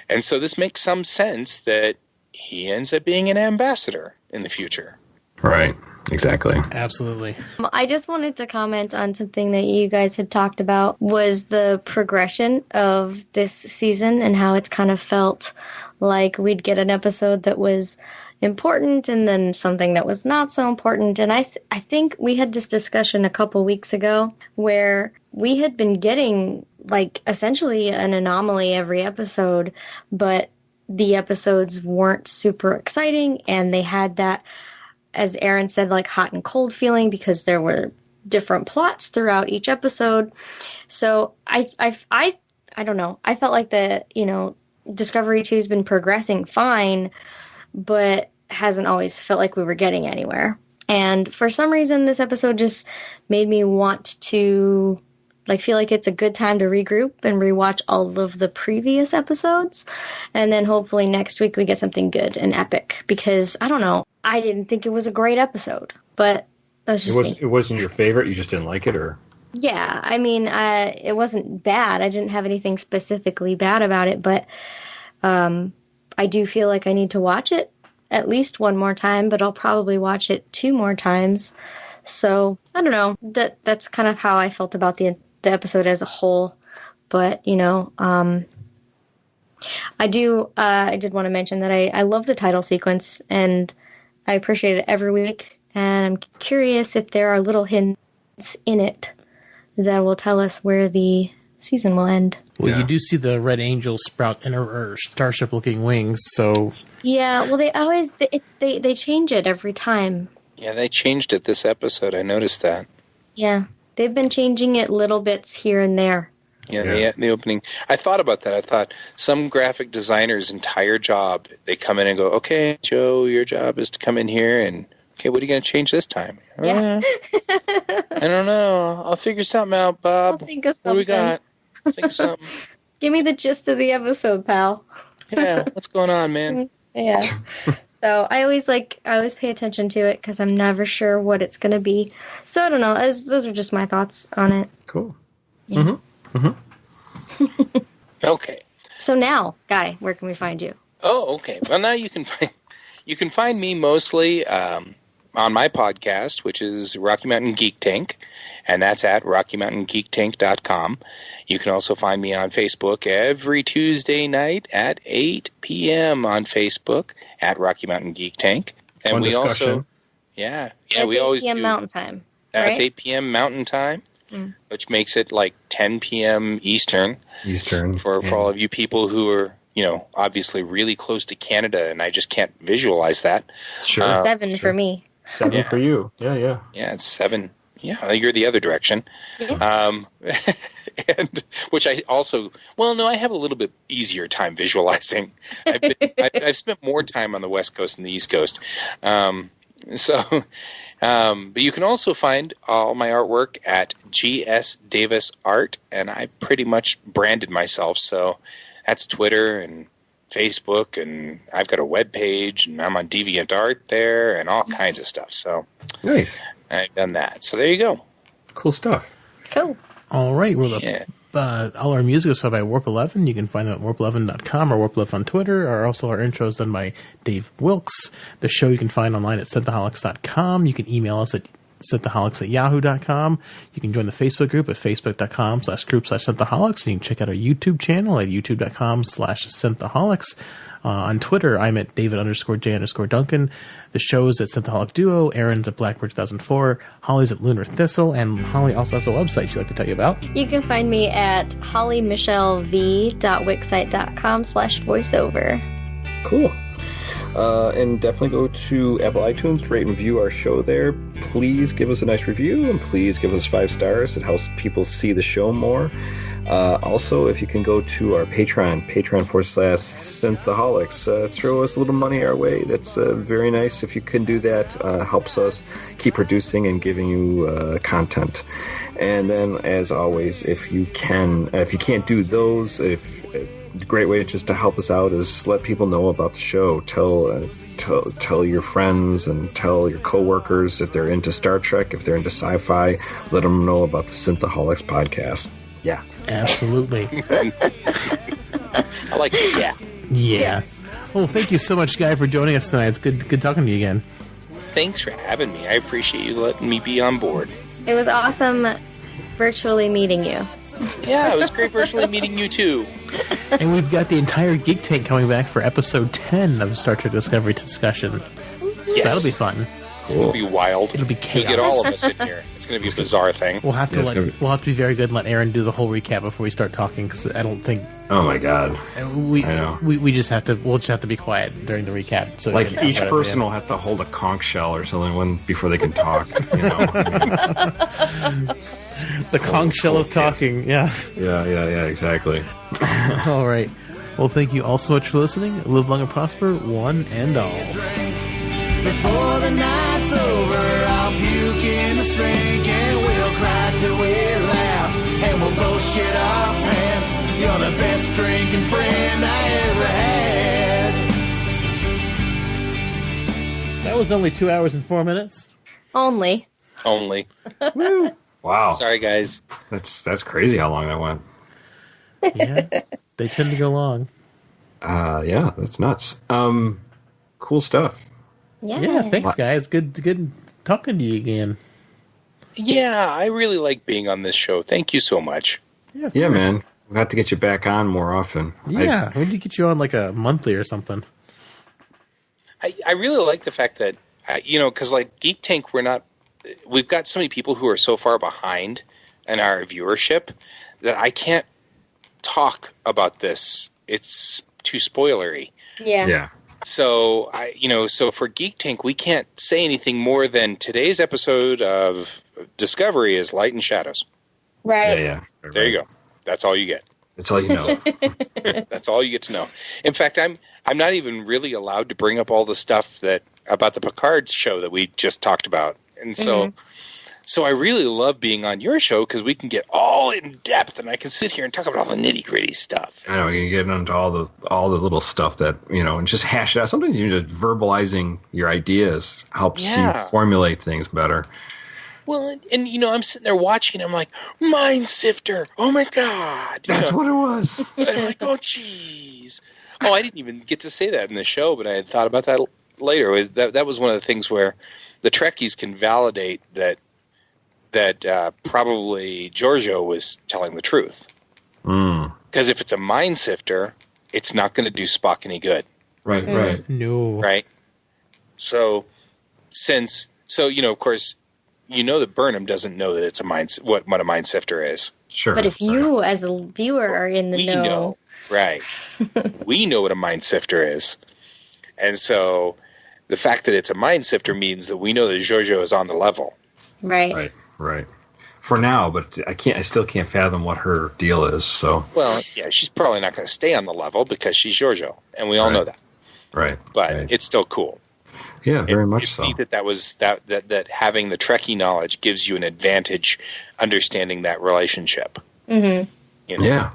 And so this makes some sense that he ends up being an ambassador in the future. Right, exactly. Absolutely. I just wanted to comment on something that you guys had talked about, was the progression of this season and how it's kind of felt like we'd get an episode that was important and then something that was not so important. And I think we had this discussion a couple weeks ago where we had been getting like essentially an anomaly every episode, but the episodes weren't super exciting, and they had that, as Aaron said, like hot and cold feeling because there were different plots throughout each episode. So I don't know. I felt like Discovery 2 has been progressing fine, but hasn't always felt like we were getting anywhere. And for some reason, this episode just made me want to feel like it's a good time to regroup and rewatch all of the previous episodes. And then hopefully next week we get something good and epic, because I don't know. I didn't think it was a great episode, but that's just me. It wasn't your favorite? You just didn't like it, or? Yeah, I mean, it wasn't bad. I didn't have anything specifically bad about it, but I do feel like I need to watch it at least one more time, but I'll probably watch it 2 more times. So, I don't know. That's kind of how I felt about the episode as a whole. But, I did want to mention that I love the title sequence, and I appreciate it every week. And I'm curious if there are little hints in it that will tell us where the season will end. Well, you do see the Red Angel sprout or starship-looking wings, so... Yeah, well, they change it every time. Yeah, they changed it this episode. I noticed that. Yeah, they've been changing it little bits here and there. Yeah. The opening. I thought about that. I thought some graphic designer's entire job, they come in and go, okay, Joe, your job is to come in here and, okay, what are you going to change this time? Yeah. I don't know. I'll figure something out, Bob. I'll think of something. What do we got? Think of something. Give me the gist of the episode, pal. Yeah, what's going on, man? Yeah. So I always pay attention to it because I'm never sure what it's going to be. So I don't know. Those are just my thoughts on it. Cool. Yeah. Mm-hmm. Okay. So now, Guy, where can we find you? Oh, okay. Well, now you can find me mostly on my podcast, which is Rocky Mountain Geek Tank, and that's at RockyMountainGeekTank.com. You can also find me on Facebook every Tuesday night at 8 p.m. on Facebook at Rocky Mountain Geek Tank. And Fun we discussion. also, yeah, It's we always 8 p.m. do. Mountain Time. That's right? 8 p.m. Mountain Time, which makes it like 10 p.m. Eastern. For all of you people who are, obviously really close to Canada, and I just can't visualize that. Sure. 7 for me. 7 for you. Yeah. Yeah, it's 7. Yeah, you're the other direction. Yeah. And which I also, I have a little bit easier time visualizing. I've spent more time on the West Coast than the East Coast. But you can also find all my artwork at GS Davis Art, and I pretty much branded myself. So that's Twitter and Facebook, and I've got a web page, and I'm on DeviantArt there, and all kinds of stuff. So Nice. I've done that. So there you go. Cool stuff. Cool. All right. Well, Yeah. All our music is done by Warp 11. You can find them at warp11.com or Warp 11 on Twitter. Also, our intro is done by Dave Wilkes. The show you can find online at synthaholics.com. You can email us at synthaholics@yahoo.com. You can join the Facebook group at facebook.com/group/synthaholics. You can check out our YouTube channel at youtube.com/synthaholics. On Twitter, I'm at David_J_Duncan. The show's at Synthaholic Duo. Aaron's at Blackbird 2004. Holly's at Lunar Thistle. And Holly also has a website she'd like to tell you about. You can find me at hollymichellev.wixsite.com/voiceover. Cool. And definitely go to Apple iTunes to rate and review our show there. Please give us a nice review, and please give us 5 stars. It helps people see the show more. Also, if you can go to our Patreon.com/Synthaholics, throw us a little money our way. That's very nice. If you can do that, helps us keep producing and giving you content. And then, as always, if you can't do those, a great way just to help us out is let people know about the show. Tell your friends and tell your coworkers if they're into Star Trek, if they're into sci-fi. Let them know about the Synthaholics podcast. Yeah, absolutely. I like it. Yeah. Well, thank you so much, Guy, for joining us tonight. It's good talking to you again. Thanks for having me. I appreciate you letting me be on board. It was awesome virtually meeting you. Yeah, it was great virtually meeting you too. And we've got the entire Geek Tank coming back for episode 10 of Star Trek Discovery discussion. So yes. That'll be fun. Cool. It'll be wild. It'll be chaos. You'll get all of us in here. It's going to be a bizarre thing. We'll have to be very good and let Aaron do the whole recap before we start talking, because I don't think. Oh my god. I know. We just have to. We'll just have to be quiet during the recap. So like each person will have to hold a conch shell or something before they can talk. The conch shell of talking. Yeah. Yeah. Exactly. All right. Well, thank you all so much for listening. Live long and prosper, one and all. Before the night's over, I'll puke in the sink and we'll cry till we laugh, and we'll both shit our pants. You're the best drinking friend I ever had. That was only 2 hours and 4 minutes. Only. Woo! Wow. Sorry, guys. That's crazy how long that went. Yeah, they tend to go long. Yeah, that's nuts. Cool stuff. Yeah, thanks, guys. Good talking to you again. Yeah, I really like being on this show. Thank you so much. Yeah, man. We'll have to get you back on more often. Yeah, we need to get you on like a monthly or something. I really like the fact that, because like Geek Tank, we've got so many people who are so far behind in our viewership that I can't talk about this. It's too spoilery. Yeah. So so for Geek Tank, we can't say anything more than today's episode of Discovery is Light and Shadows. Right. Yeah. There you go. That's all you get. That's all you know. That's all you get to know. In fact, I'm not even really allowed to bring up all the stuff about the Picard show that we just talked about. And so So I really love being on your show because we can get all in depth, and I can sit here and talk about all the nitty gritty stuff. I know you can get into all the little stuff that and just hash it out. Sometimes even just verbalizing your ideas helps you formulate things better. Well, and I'm sitting there watching, and I'm like, Mind Sifter! Oh my god! That's what it was. And I'm like, oh jeez. Oh, I didn't even get to say that in the show, but I had thought about that later. That was one of the things where the Trekkies can validate that probably Giorgio was telling the truth. Because if it's a mind sifter, it's not going to do Spock any good. Right. No. Right? So, of course, that Burnham doesn't know that it's what a mind sifter is. Sure. But if you, as a viewer, are in the know. Know. Right. We know what a mind sifter is. And so the fact that it's a mind sifter means that we know that Giorgio is on the level. Right. For now, but I still can't fathom what her deal is. So. Well, yeah, she's probably not going to stay on the level because she's Giorgio, and we all know that. Right. But it's still cool. Yeah, very much it's so. Neat that having the Trekkie knowledge gives you an advantage understanding that relationship. Mm-hmm. Yeah.